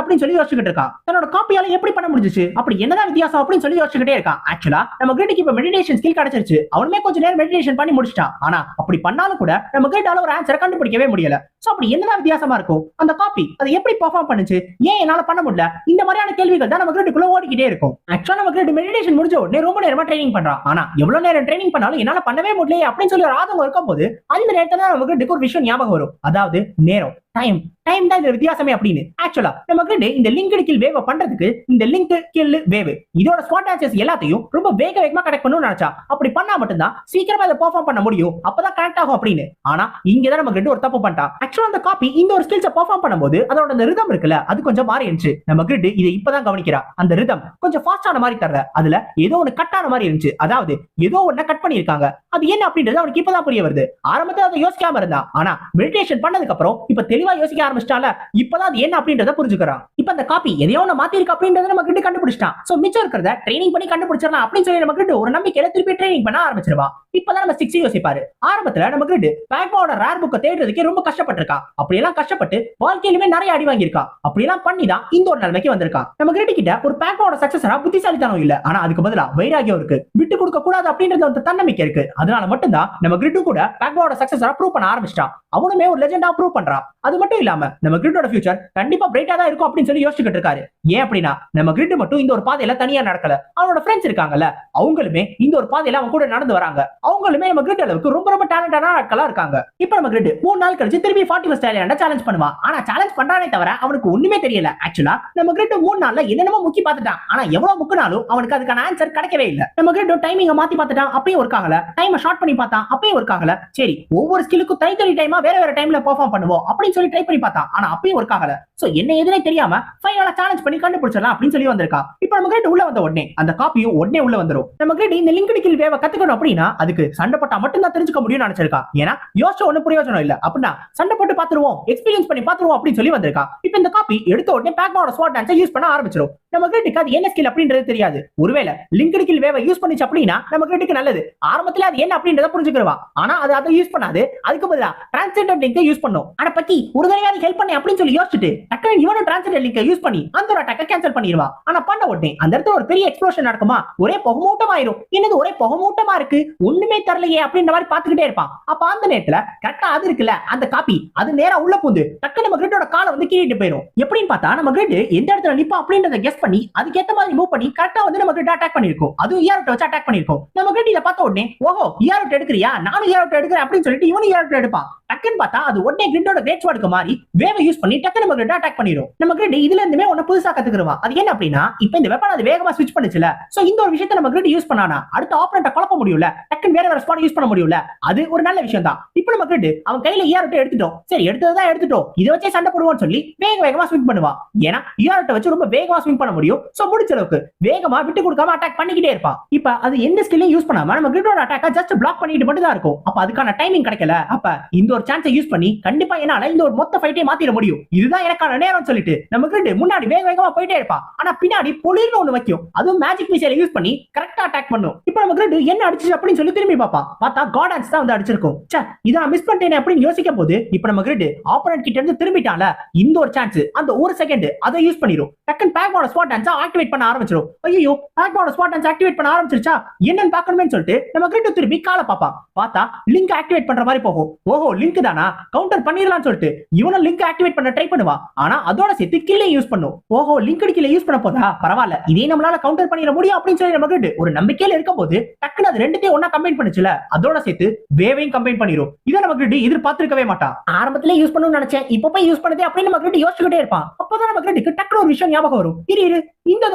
[SPEAKER 1] அப்படின்னு சொல்லி யோசிச்சுட்டு இருக்கான். தன்னோட காப்பியால எப்படி பண்ண முடிஞ்சிச்சு, அப்படி என்னதான் வித்தியாசம் அப்படின்னு சொல்லி யோசிச்சுட்டே இருக்கான். ஆக்சுவலா நம்ம கிரிட்டுக்கு இப்ப மெடிடேஷன் ஸ்கில் கிடைச்சிருச்சு. அவனுமே கொஞ்ச நேரம் மெடிடேஷன் பண்ணி முடிச்சிட்டான். ஆனா அப்படி பண்ணாலும் கூட நம்ம கிரிட்டால ஒரு ஆன்சரை கண்டுபிடிக்கவே முடியல. சோ அப்படி என்னதான் வித்தியாசமா இருக்கும், அந்த காப்பி அதை எப்படி பெர்ஃபார்ம் பண்ணுச்சு, ஏன் என்னால பண்ண முடியல, இந்த மாதிரியான கேள்விகள் தான் நம்ம கிரிட்டுக்குள்ள ஓடிக்கிட்டே இருக்கும். ஆக்சுவலா நம்ம கிரிட் மெடிடேஷன் முடிஞ்ச உடனே ரொம்ப நேரமா ட்ரைனிங் பண்றான். ஆனா எவ்வளவு நேரம் ட்ரைனிங் பண்ணாலும் என்னால பண்ணவே முடியல அப்படின்னு சொல்லி ஒரு ஆதங்கம் இருக்கும்போது அந்த நேரத்துல நம்ம கிரிட்டுக்கு ஒரு விஷயம் ஞாபகம் வரும். அதாவது நேரம், டைம் தான் இந்த வித்தியாசமே அப்படின்னு. ஆக்சுவலா நம்ம கிரிட் இந்த லிங்க்டு கில் வேவ பண்றதுக்கு இந்த லிங்க் கில் வேவ் இதோட ஸ்பாட் ஆன்சர்ஸ் எல்லாத்தையும் ரொம்ப வேகமா கனெக்ட் பண்ணணும்னு நினைச்சா. அப்படி பண்ணா மட்டும்தான் சீக்கிரமா இதை பெர்ஃபார்ம் பண்ண முடியும், அப்பதான் கனெக்ட் ஆகும் அப்படின்னு. ஆனா இங்க தான் நம்ம கிரிட் ஒரு தப்பு பண்ணிட்டா. ஆக்சுவலா அந்த காப்பி இந்த ஒரு ஸ்கில்ஸை பெர்ஃபார்ம் பண்ணும்போது அதோட அந்த ரிதம் இருக்குல்ல அது கொஞ்சம் மாறி இருந்துச்சு. நம்ம கிரிட் இதை இப்பதான் கவனிக்கிறா. அந்த ரிதம் கொஞ்சம் ஃபாஸ்டான மாதிரி தர்ற, அதுல ஏதோ ஒன்னு கட்டான மாதிரி இருந்துச்சு. அதாவது ஏதோ ஒன்னு கட் பண்ணிருக்காங்க. அது என்ன அப்படின்றது அவனுக்கு இப்பதான் புரிய வருது. ஆரம்பத்துல அதை யோசிக்காம இருந்தா. ஆனா மெடிடேஷன் பண்ணதுக்கு அப்புறம் இப்ப தெளிவா யோசிக்க ஆரம்பிச்சிட்டால, இப்பதான் அது என்ன அப்படின்றத புரிஞ்சுக்கிறான். இப்ப அந்த காப்பி எதையோ ஒன்னு மாத்தி இருக்கு அப்படின்றத நம்ம கிரிட் கண்டுபிடிச்சிட்டான். சோ மிச்சம் இருக்கிறத ட்ரைனிங் பண்ணி கண்டுபிடிச்சிடலாம் அப்படின்னு சொல்லி நம்ம கிரிட் ஒரு நம்பிக்கையில திருப்பி ட்ரைனிங் பண்ண ஆரம்பிச்சிருவா. இப்பதான் நம்ம 6 யோசிப்பாரு. ஆரம்பத்துல நம்ம கிரிட் பேக்மாவோட ரேர் புக்கை தேடுறதுக்கே ரொம்ப கஷ்டப்பட்டிருக்கா. அப்படியெல்லாம் கஷ்டப்பட்டு வாழ்க்கையிலுமே நிறைய அடி வாங்கியிருக்கா. அப்படியெல்லாம் பண்ணி தான் இந்த ஒரு நிலைமைக்கு வந்திருக்கா. நம்ம கிரிட் கிட்ட ஒரு பேக்மாவோட சக்சஸரா புத்திசாலித்தனம் இல்ல, ஆனா அதுக்கு பதிலா வைராகியம் இருக்கு. விட்டு கொடுக்க கூடாது அப்படின்றது ஒரு தன்னம்பிக்கை இருக்கு. அதனால மட்டும்தான் நம்ம கிரிட் கூட பேக்மாவோட சக்சஸரா ப்ரூவ் பண்ண ஆரம்பிச்சிட்டான். அவனுமே ஒரு லெஜெண்டா ப்ரூவ் பண்றான். அது மட்டும் இல்லாம நம்ம கிரிட்டோட ஃபியூச்சர் கண்டிப்பா பிரைட்டா தான் இருக்கும் அப்படின்னு சொல்லி யோசிச்சுட்டு இருக்காரு. ஏன் அப்படின்னா நம்ம கிரிட் மட்டும் இந்த ஒரு பாதையில தனியா நடக்கல, அவனோட ஃப்ரெண்ட்ஸ் இருக்காங்கல்ல அவங்களுமே இந்த ஒரு பாதையில அவன் கூட நடந்து வராங்க. அவங்களுமே நம்ம கிரிட் அளவுக்கு ரொம்ப ரொம்ப டேலண்டான ஆட்களா இருக்காங்க. இப்ப நம்ம கிரிட் 3 நாள் கழிச்சு திருப்பி 41st ஐலாண்ட சேலஞ்ச் பண்ணுவான். ஆனா சேலஞ்ச் பண்றானே தவிர அவனுக்கு ஒண்ணுமே தெரியல. ஆக்சுவலா நம்ம கிரிட் 3 நாள்ல என்னென்னமோ முக்கி பார்த்துட்டான். ஆனா எவ்வளவு முக்கினாலும் அவனுக்கு அதுக்கான ஆன்சர் கிடைக்கவே இல்ல. நம்ம கிரிட் டைமிங்க மாத்தி பார்த்துட்டான், அப்பயும் ஒர்க் ஆகல. டைமை ஷார்ட் பண்ணி பார்த்தான், அப்பயும் ஒர்க் ஆகல. சரி ஒவ்வொரு ஸ்கில்லுக்கும் தனித்தனி டைமா வேற வேற டைம்ல பெர்ஃபார்ம் பண்ணுவோம் அப்படின்னு அப்படின்னு சொல்லி ட்ரை பண்ணி பார்த்தா. ஆனா அப்பயும் ஒர்க் ஆகல. சோ என்ன எதுனே தெரியாம ஃபைனலா சேலஞ்ச் பண்ணி கண்டுபிடிச்சிடலாம் அப்படின்னு சொல்லி வந்திருக்கா. இப்போ நம்ம கிட்ட உள்ள வந்த உடனே அந்த காப்பியும் உடனே உள்ள வந்துரும். நம்ம கிட்ட இந்த லிங்க்டு கில் வேவ கத்துக்கணும் அப்படின்னா அதுக்கு சண்டை போட்டா மட்டும் தான் தெரிஞ்சுக்க முடியும்னு நினைச்சிருக்கா. ஏன்னா யோசிச்ச ஒண்ணு பிரயோஜனம் இல்ல. அப்படின்னா சண்டை போட்டு பாத்துருவோம், எக்ஸ்பீரியன்ஸ் பண்ணி பாத்துருவோம் அப்படின்னு சொல்லி வந்திருக்கா. இப்போ இந்த காப்பி எடுத்த உடனே பேக்மோட ஸ்வாட் டான்ஸை யூஸ் பண்ண ஆரம்பிச்சிரும். நம்ம கிட்ட அது என்ன ஸ்கில் அப்படின்றது தெரியாது. ஒருவேளை லிங்க்டு கில் வேவ யூஸ் பண்ணிச்சு அப்படின்னா நம்ம கிட்ட நல்லது. ஆரம்பத்துல அது என்ன அப்படின்றத புரிஞ்சுக்கிறவா. ஆனா அது அதை யூஸ் பண்ணாது. அதுக்கு பதிலா டிரான்செண்டன்ட் லிங்கை யூஸ் பண்ணும். அட பத்தி ஒரு தடவை ஹெல்ப் பண்ணி அப்படின்னு சொல்லி யோசிச்சுட்டு டக்குனு இவனும் டிரான்செண்டன்ட் லிங்கை யூஸ் பண்ணி அந்த ஒரு அட்டாக்கை கேன்சல் பண்ணிடுவா. ஆனா பண்ண உடனே அந்த இடத்துல ஒரு பெரிய எக்ஸ்ப்ளோஷன் நடக்குமா, ஒரே புகமூட்டம் ஆயிரும். என்னது ஒரே புகமூட்டமா இருக்கு, ஒண்ணுமே தரலையே அப்படின்ற மாதிரி பாத்துக்கிட்டே இருப்பான். அப்ப அந்த நேரத்துல கரெக்டா அது இருக்குல்ல அந்த காப்பி அது நேரா உள்ள பூந்து டக்கு நம்ம கிரிட்டோட காலை வந்து கீழிட்டு போயிடும். எப்படின்னு பார்த்தா நம்ம கிரிட் எந்த இடத்துல நிப்பா அப்படின்றத கெஸ் பண்ணி அதுக்கேத்த மாதிரி மூவ் பண்ணி கரெக்டா வந்து நம்ம கிரிட் அட்டாக் பண்ணிருக்கோம். அதுவும் ஈஆர்ஓ வச்சு அட்டாக் பண்ணிருக்கோம். நம்ம கிரிட் இத பார்த்த உடனே ஓஹோ ஈஆர்ஓ எடுக்கறியா, நானும் ஈஆர்ஓ எடுக்கிறேன் அப்படின்னு சொல்லிட்டு இவனும் ஈஆர்ஓ எடுப்பான். டக்குன்னு பார்த்தா அது உடனே கிரிட்டோட கிரேட் ஸ்வாட்க்கு மாறி வேவ யூஸ் பண்ணி டக்கு நம்ம கிரிட் அட்டாக் பண்ணிரும். நம்ம கிரிட் இதுல இருந்துமே ஒன்னு புதுசா கத்துக்குறவா. அது என்ன அப்படின்னா இப்போ இந்த வெப்பன் அது வேகமா ஸ்விட்ச் பண்ணுச்சுல. சோ இந்த ஒரு விஷயத்தை நம்ம கிரிட் யூஸ் பண்ணானா அடுத்த ஆப்பனண்ட குழப்ப முடியும்ல, டக்குன்னு வேற ஸ்பாட் யூஸ் பண்ண முடியும்ல. அது ஒரு நல்ல விஷயம் தான். இப்போ நம்ம கிரிட் அவன் கையில ஈஆர்ஓ எடுத்துட்டோம். சரி எடுத்ததா எடுத்துட்டோம், இத வச்சே சண்டை போடுவோம்னு சொல்லி வேகமா ஸ்விங் பண்ணுவா. ஏன்னா ஈஆர்ஓ வச்சு ரொம்ப வேகமா ஸ்விங் பண்ண முடியும். சோ முடிச்ச அளவுக்கு வேகமா விட்டு கொடுக்காம அட்டாக் பண்ணிக்கிட்டே இருப்பான். இப்போ அது எந்த ஸ்கில்லையும் யூஸ் பண்ணாம நம்ம கிரிட்டோட அட்டாக்க ஜஸ்ட் பிளாக் பண்ணிட்டு மட்டும் தான் இருக்கும். அப்ப அதுக்கான டைமிங் கிடைக்கல. அப்ப இந்த ஒரு சான்ஸை யூஸ் பண்ணி கண்டிப்பா என்னால இந்த ஒரு மொத்த ஃபைட்டே மாத்திர முடியும், இதுதான் எனக்கான நேரம் சொல்லிட்டு நம்ம கிரிட் முன்னாடி வேகமா போயிட்டே இருப்பா. ஆனா பின்னாடி பொலிர்னு ஒண்ணு வைக்கும். அதுவும் மேஜிக் மிசைலை யூஸ் பண்ணி கரெக்டா அட்டாக் பண்ணும். இப்போ நம்ம கிரிட் என்ன அடிச்சு அப்படின்னு சொல்லி திரும்பி பாப்பா. பார்த்தா கார்டன்ஸ் தான் வந்து அடிச்சிருக்கும். ச்சே இத நான் மிஸ் பண்ணிட்டேனே அப்படின்னு யோசிக்கும் போது இப்போ நம்ம கிரிட் ஆப்போனன்ட் கிட்ட இருந்து திரும்பிட்டால இந்த ஒரு சான்ஸ் அந்த ஒரு செகண்ட் அதை யூஸ் பண்ணிரும். டக்குன்னு பேக்மோட ஸ்வாட் டான்ஸ் ஆக்டிவேட் பண்ண ஆரம்பிச்சிரும். ஐயோ பேக்மோட ஸ்வாட் டான்ஸ் ஆக்டிவேட் பண்ண ஆரம்பிச்சிருச்சா, என்னன்னு பார்க்கணும்னு சொல்லிட்டு நம்ம கிரிட் திரும்பி காலை பாப்பா. பார்த்தா லிங்க் ஆக்டிவேட் பண்ற மாதிரி போகும். ஓஹோ லிங்க் தானா, கவுண்டர் பண்ணிரலாம்னு சொல்லிட்டு இவனும் லிங்க் ஆக்டிவேட் பண்ண ட்ரை பண்ணுவா. ஆனா அதோட சேர்த்து கில்லை யூஸ் பண்ணும். ஓஹோ லிங்க்டு கில்லை யூஸ் பண்ண போதா, பரவாயில்ல இதே நம்மளால கவுண்டர் பண்ணிட முடியும் அப்படின்னு சொல்லி நம்ம கிரிட் ஒரு நம்பிக்கையில இருக்கும்போது டக்குனு அது ரெண்டுத்தையும் ஒண்ணா கம்பைன் பண்ணுச்சுல, அதோட சேர்த்து வேவையும் கம்பைன் பண்ணிரும். இதை நம்ம கிரிட் எதிர்பார்த்திருக்கவே மாட்டான். ஆரம்பத்திலே யூஸ் பண்ணணும்னு நினைச்சேன், இப்போ போய் யூஸ் பண்ணதே அப்படின்னு நம்ம கிரிட் யோசிச்சுக்கிட்டே இருப்பான். அப்பதான் நம்ம கிரிட்க்கு டக்குனு ஒரு விஷயம் ஞாபகம் வரும். இரு இந்த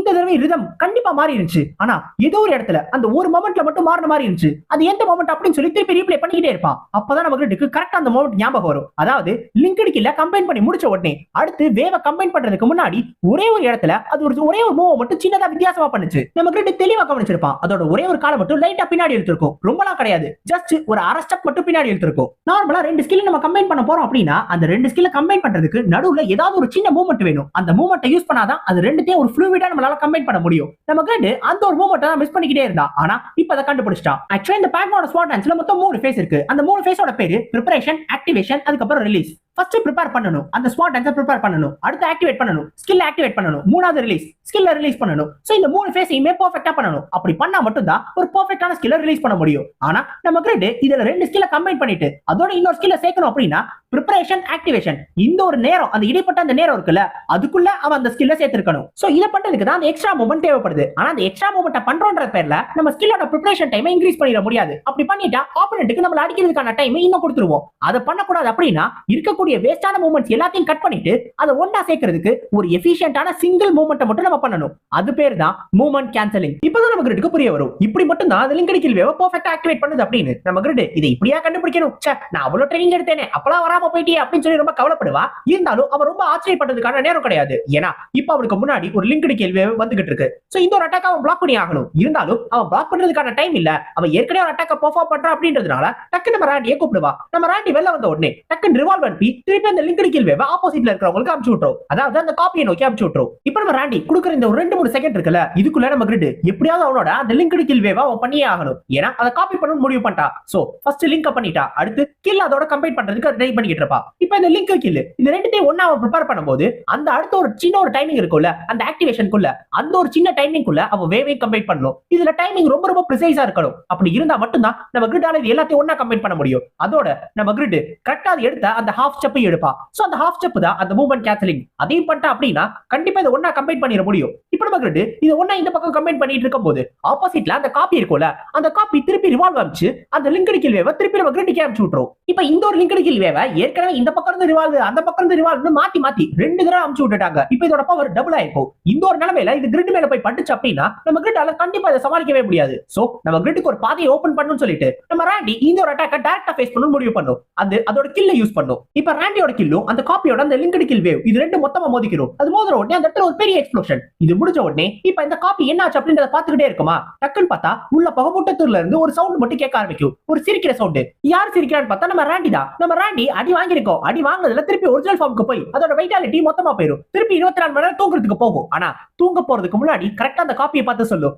[SPEAKER 1] தடவை ரிதம் கண்டிப்பா மாறி இருந்துச்சு. ஆனா ஏதோ ஒரு இடத்துல அந்த ஒரு மொமெண்ட்ல மட்டும் மாறின மாதிரி இருந்துச்சு. அது எந்த மொமெண்ட் அப்படின்னு சொல்லி திருப்பி ரீப்ளே பண்ணிக்கிட்டே இருப்பான். அப்பதான் நம்ம கிரிட்க்கு கரெக்டா அந்த மொமெண்ட் ஞாபகம் வரும். அதாவது லிங்க்டு கில்ல கம்பைன் பண்ணி முடிச்ச உடனே அடுத்து வேவ கம்பைன் பண்றதுக்கு முன்னாடி ஒரே ஒரு இடத்துல அது ஒரே ஒரு மூவ் மட்டும் சின்னதா வித்தியாசமா பண்ணுச்சு. நம்ம கிரிட் தெளிவா கவனிச்சிருப்பான். அதோட ஒரே ஒரு காலை மட்டும் லைட்டா பின்னாடி எடுத்திருக்கும். ரொம்பலாம் கிடையாது, ஜஸ்ட் ஒரு அரை ஸ்டெப் மட்டும் பின்னாடி எடுத்திருக்கும். நார்மலா ரெண்டு ஸ்கில் நம்ம கம்பைன் பண்ண போறோம் அப்படின்னா அந்த ரெண்டு ஸ்கில்ல கம்பைன் பண்றதுக்கு நடுவுல ஏதாவது ஒரு சின்ன மூவ்மெண்ட் வேணும். அந்த மூவ்மெண்ட்டை யூஸ் பண்ணாதான் அது ரெண்டுத்தையும் ஒரு ஃப்ளூயிடா நம்மளால கம்பைன் பண்ண முடியும். நம்ம கிரிட் அந்த ஒரு மூவ்மெண்ட்டை தான் மிஸ் பண்ணிக்கிட்டே இருந்தா. ஆனா இப்போ அதை கண்டுபிடிச்சிட்டான். ஆக்சுவலி இந்த பேக்மோட ஸ்வாட் டான்ஸ்ல மொத்தம் 3 ஃபேஸ் இருக்கு. அந்த 3 ஃபேஸோட பேரு பிரிப்பரேஷன், ஆக்டிவேஷன், அதுக்கப்புறம் ரிலீஸ். ஃபர்ஸ்ட் ப்ரிப்பேர் பண்ணனும், அந்த ஸ்வாட் டான்ஸை ப்ரிப்பேர் பண்ணனும். அடுத்து ஆக்டிவேட் பண்ணனும், ஸ்கில் ஆக்டிவேட் பண்ணனும். மூணாவது ரிலீஸ், ஸ்கில்ல ரிலீஸ் பண்ணனும். சோ இந்த 3 ஃபேஸையுமே பெர்ஃபெக்ட்டா பண்ணனும். அப்படி பண்ணா மட்டும் தான் ஒரு பெர்ஃபெக்ட்டான ஸ்கில்ல ரிலீஸ் பண்ண முடியும். ஆனா நம்ம கிரிட் இதுல ரெண்டு ஸ்கில்ல கம்பைன் பண்ணிட்டு அதோட இன்னொரு ஸ்கில்ல சேர்க்கணும் அப்படின்னா பிரிப்பரேஷன், ஆக்டிவேஷன் இந்த ஒரு நேரம், அந்த இடைப்பட்ட அந்த நேரம் இருக்குல்ல அதுக்குள்ள அவன் அந்த ஸ்கில்ல சேர்த்திருக்கணும். சோ இத பண்றதுக்கு தான் அந்த எக்ஸ்ட்ரா மூவ்மெண்ட் தேவைப்படுது. ஆனா அந்த எக்ஸ்ட்ரா மூவ்மெண்ட்ட பண்றோம்ன்ற பேர்ல நம்ம ஸ்கில்லோட பிரிப்பரேஷன் டைமை இன்கிரீஸ் பண்ணிட முடியாது. அப்படி பண்ணிட்டா ஆப்போனன்ட்க்கு நம்மள அடிக்கிறதுக்கான டைம் இன்னும் கொடுத்துருவோம். அதை பண்ணக்கூடாது. அப்படின்னா இருக்கக்கூடிய வேஸ்டான மூவ்மெண்ட்ஸ் எல்லாத்தையும் கட் பண்ணிட்டு அதை ஒண்ணா சேர்க்கிறதுக்கு ஒரு எஃபிஷியன்ட்டான சிங்கிள் மூவ்மெண்ட்டை மட்டும் நம்ம பண்ணணும். அது பேர் தான் மூவ்மெண்ட் கேன்சலிங். இப்பதான் நம்ம கிரிட்க்கு புரிய வரும். இப்படி மட்டும் தான் லிங்க்டு கில் வேவ பெர்ஃபெக்ட்டா ஆக்டிவேட் பண்ணுது அப்படின்னு. நம்ம கிரிட் இதை இப்படியா கண்டுபிடிக்கணும், ச்சே நான் அவ்வளவு ட்ரைனிங் எடுத்தேனே அப்பலாம் வராம போயிட்டே அப்படின்னு சொல்லி ரொம்ப கவலைப்படுவா. இருந்தாலும் அவ ரொம்ப ஆச்சரியப்பட்டதுக்கான நேரம் கிடையாது. ஏன்னா இப்ப அவளுக்கு முன்னாடி ஒரு லிங்க்டு கில் வேவ் வந்துகிட்டு இருக்கு. சோ இந்த ஒரு அட்டாக் அவன் பிளாக் பண்ணி ஆகணும். இருந்தாலும் அவன் பிளாக் பண்றதுக்கான டைம் இல்ல. அவன் ஏற்கனவே ஒரு அட்டாக்க பெர்ஃபார்ம் பண்றா அப்படின்றதுனால டக்கு நம்ம ராண்டியை கூப்பிடுவா. நம்ம ராண்டி வெளில வந்த உடனே டக்கு ரிவால்வர் அனுப்பி திருப்பி அந்த லிங்க்டு கில் வேவ ஆப்போசிட்ல இருக்கிறவங்களுக்கு அனுப்பிச்சு விட்டுரும். அதாவது அந்த காப்பியை நோக்கி அனுப்பிச்சு விட்டுரும். இப்ப நம்ம ராண்டி குடுக்குற இந்த ஒரு 2-3 செகண்ட் இருக்குல்ல இதுக்குள்ள நம்ம கிரிட் எப்படியாவது அவனோட அந்த லிங்க்டு கில் வேவ அவன் பண்ணியே ஆகணும். ஏன்னா அதை காப்பி பண்ணனும் முடிவு பண்ணிட்டா. சோ ஃபர்ஸ்ட் லிங்க் பண்ணிட்டா, அடுத்து கில் அதோட கம்பைன் பண்றதுக்கு ட்ரை பண்ணிட்டு இருப்பா. இப்போ இந்த லிங்க் கில் இந்த ரெண்டுத்தையும் ஒண்ணா அவ ப்ரிப்பேர் பண்ணும்போது அந்த அடுத்த ஒரு சின்ன ஒரு டைமிங் இருக்குல்ல அந்த ஆக்டிவேஷனுக்குள்ள அந்த ஒரு சின்ன டைமிங்குள்ள அவ வேவே கம்பைன் பண்ணணும். இதுல டைமிங் ரொம்ப ரொம்ப ப்ரிசைஸா இருக்கணும். அப்படி இருந்தா மட்டும் தான் நம்ம கிரிட்டால இது எல்லாத்தையும் ஒண்ணா கம்பைன் பண்ண முடியும். அதோட நம்ம கிரிட் கரெக்ட்டா எடுத்த அந்த ஹாஃப் ஸ்டெப் எடுப்பா. சோ அந்த ஹாஃப் ஸ்டெப் தான் அந்த மூவ்மெண்ட் கேன்சலிங். அதையும் பண்ணிட்டா அப்படின்னா கண்டிப்பா இதை ஒண்ணா கம்பைன் பண்ணிட முடியும். இப்ப நம்ம கிரிட் இது ஒண்ணா இந்த பக்கம் கம்பைன் பண்ணிட்டு இருக்கும் போது ஆப்போசிட்ல அந்த காப்பி இருக்கும்ல, அந்த காப்பி திருப்பி ரிவால்வ் ஆச்சு அந்த லிங்க்டு கில் வேவ திருப்பி நம்ம கிரிட்டுக்கு அனுப்பிச்சு விட்டுரும். இப்ப இந்த ஒரு லிங்க்டு கில் வேவ ஏற்கனவே இந்த பக்கம் இருந்து ரிவால்வ் அந்த பக்கம் இருந்து ரிவால்வ் மாத்தி மாத்தி 2 தடவை அனுப்பிச்சு விட்டுட்டாங்க. இப்ப இதோட பவர் டபுள் ஆயிருக்கும். இந்த ஒரு நிலைமையில இது கிரிட் மேல போய் பட்டுச்சு அப்படின்னா நம்ம கிரிட்டால கண்டிப்பா இதை சமாளிக்கவே முடியாது. சோ நம்ம கிரிட்டுக்கு ஒரு பாதையை ஓபன் பண்ணணும்னு சொல்லிட்டு நம்ம ராண்டி இந்த ஒரு அட்டாக்க டைரக்டா ஃபேஸ் பண்ணனும் முடிவு பண்ணோம். அதோட கில்ல யூஸ் பண்ணோம். இப்ப ராண்டியோட கில்லும் அந்த காப்பியோட அந்த லிங்க்டு கில் வேவ் இது ரெண்டு மொத்தமா மோதிக்கிறோம். அது மோதுற உடனே அந்த இடத்துல ஒரு பெரிய எக்ஸ்ப்ளோஷன். இது முடிஞ்ச உடனே இப்ப இந்த காப்பி என்ன ஆச்சு அப்படின்றத பாத்துக்கிட்டே இருக்குமா, டக்குன்னு பார்த்தா உள்ள புகமூட்டத்துல இருந்து ஒரு சவுண்ட் மட்டும் கேட்க ஆரம்பிக்கும். ஒரு சிரிக்கிற சவுண்ட். யார் சிரிக்கிறான்னு பார்த்தா நம்ம ராண்டி தான். நம்ம ராண்டி அடி வாங்கியிருக்கோம். அடி வாங்குனதுல திருப்பி ஒரிஜினல் ஃபார்முக்கு போய் அதோட வைட்டாலிட்டி மொத்தமா போயிடும். திருப்பி 24 மணி நேரம் தூங்குறதுக்கு போகும். ஆனா தூங்க போறதுக்கு முன்னாடி கரெக்டா அந்த காப்பியை பார்த்து சொல்லும்,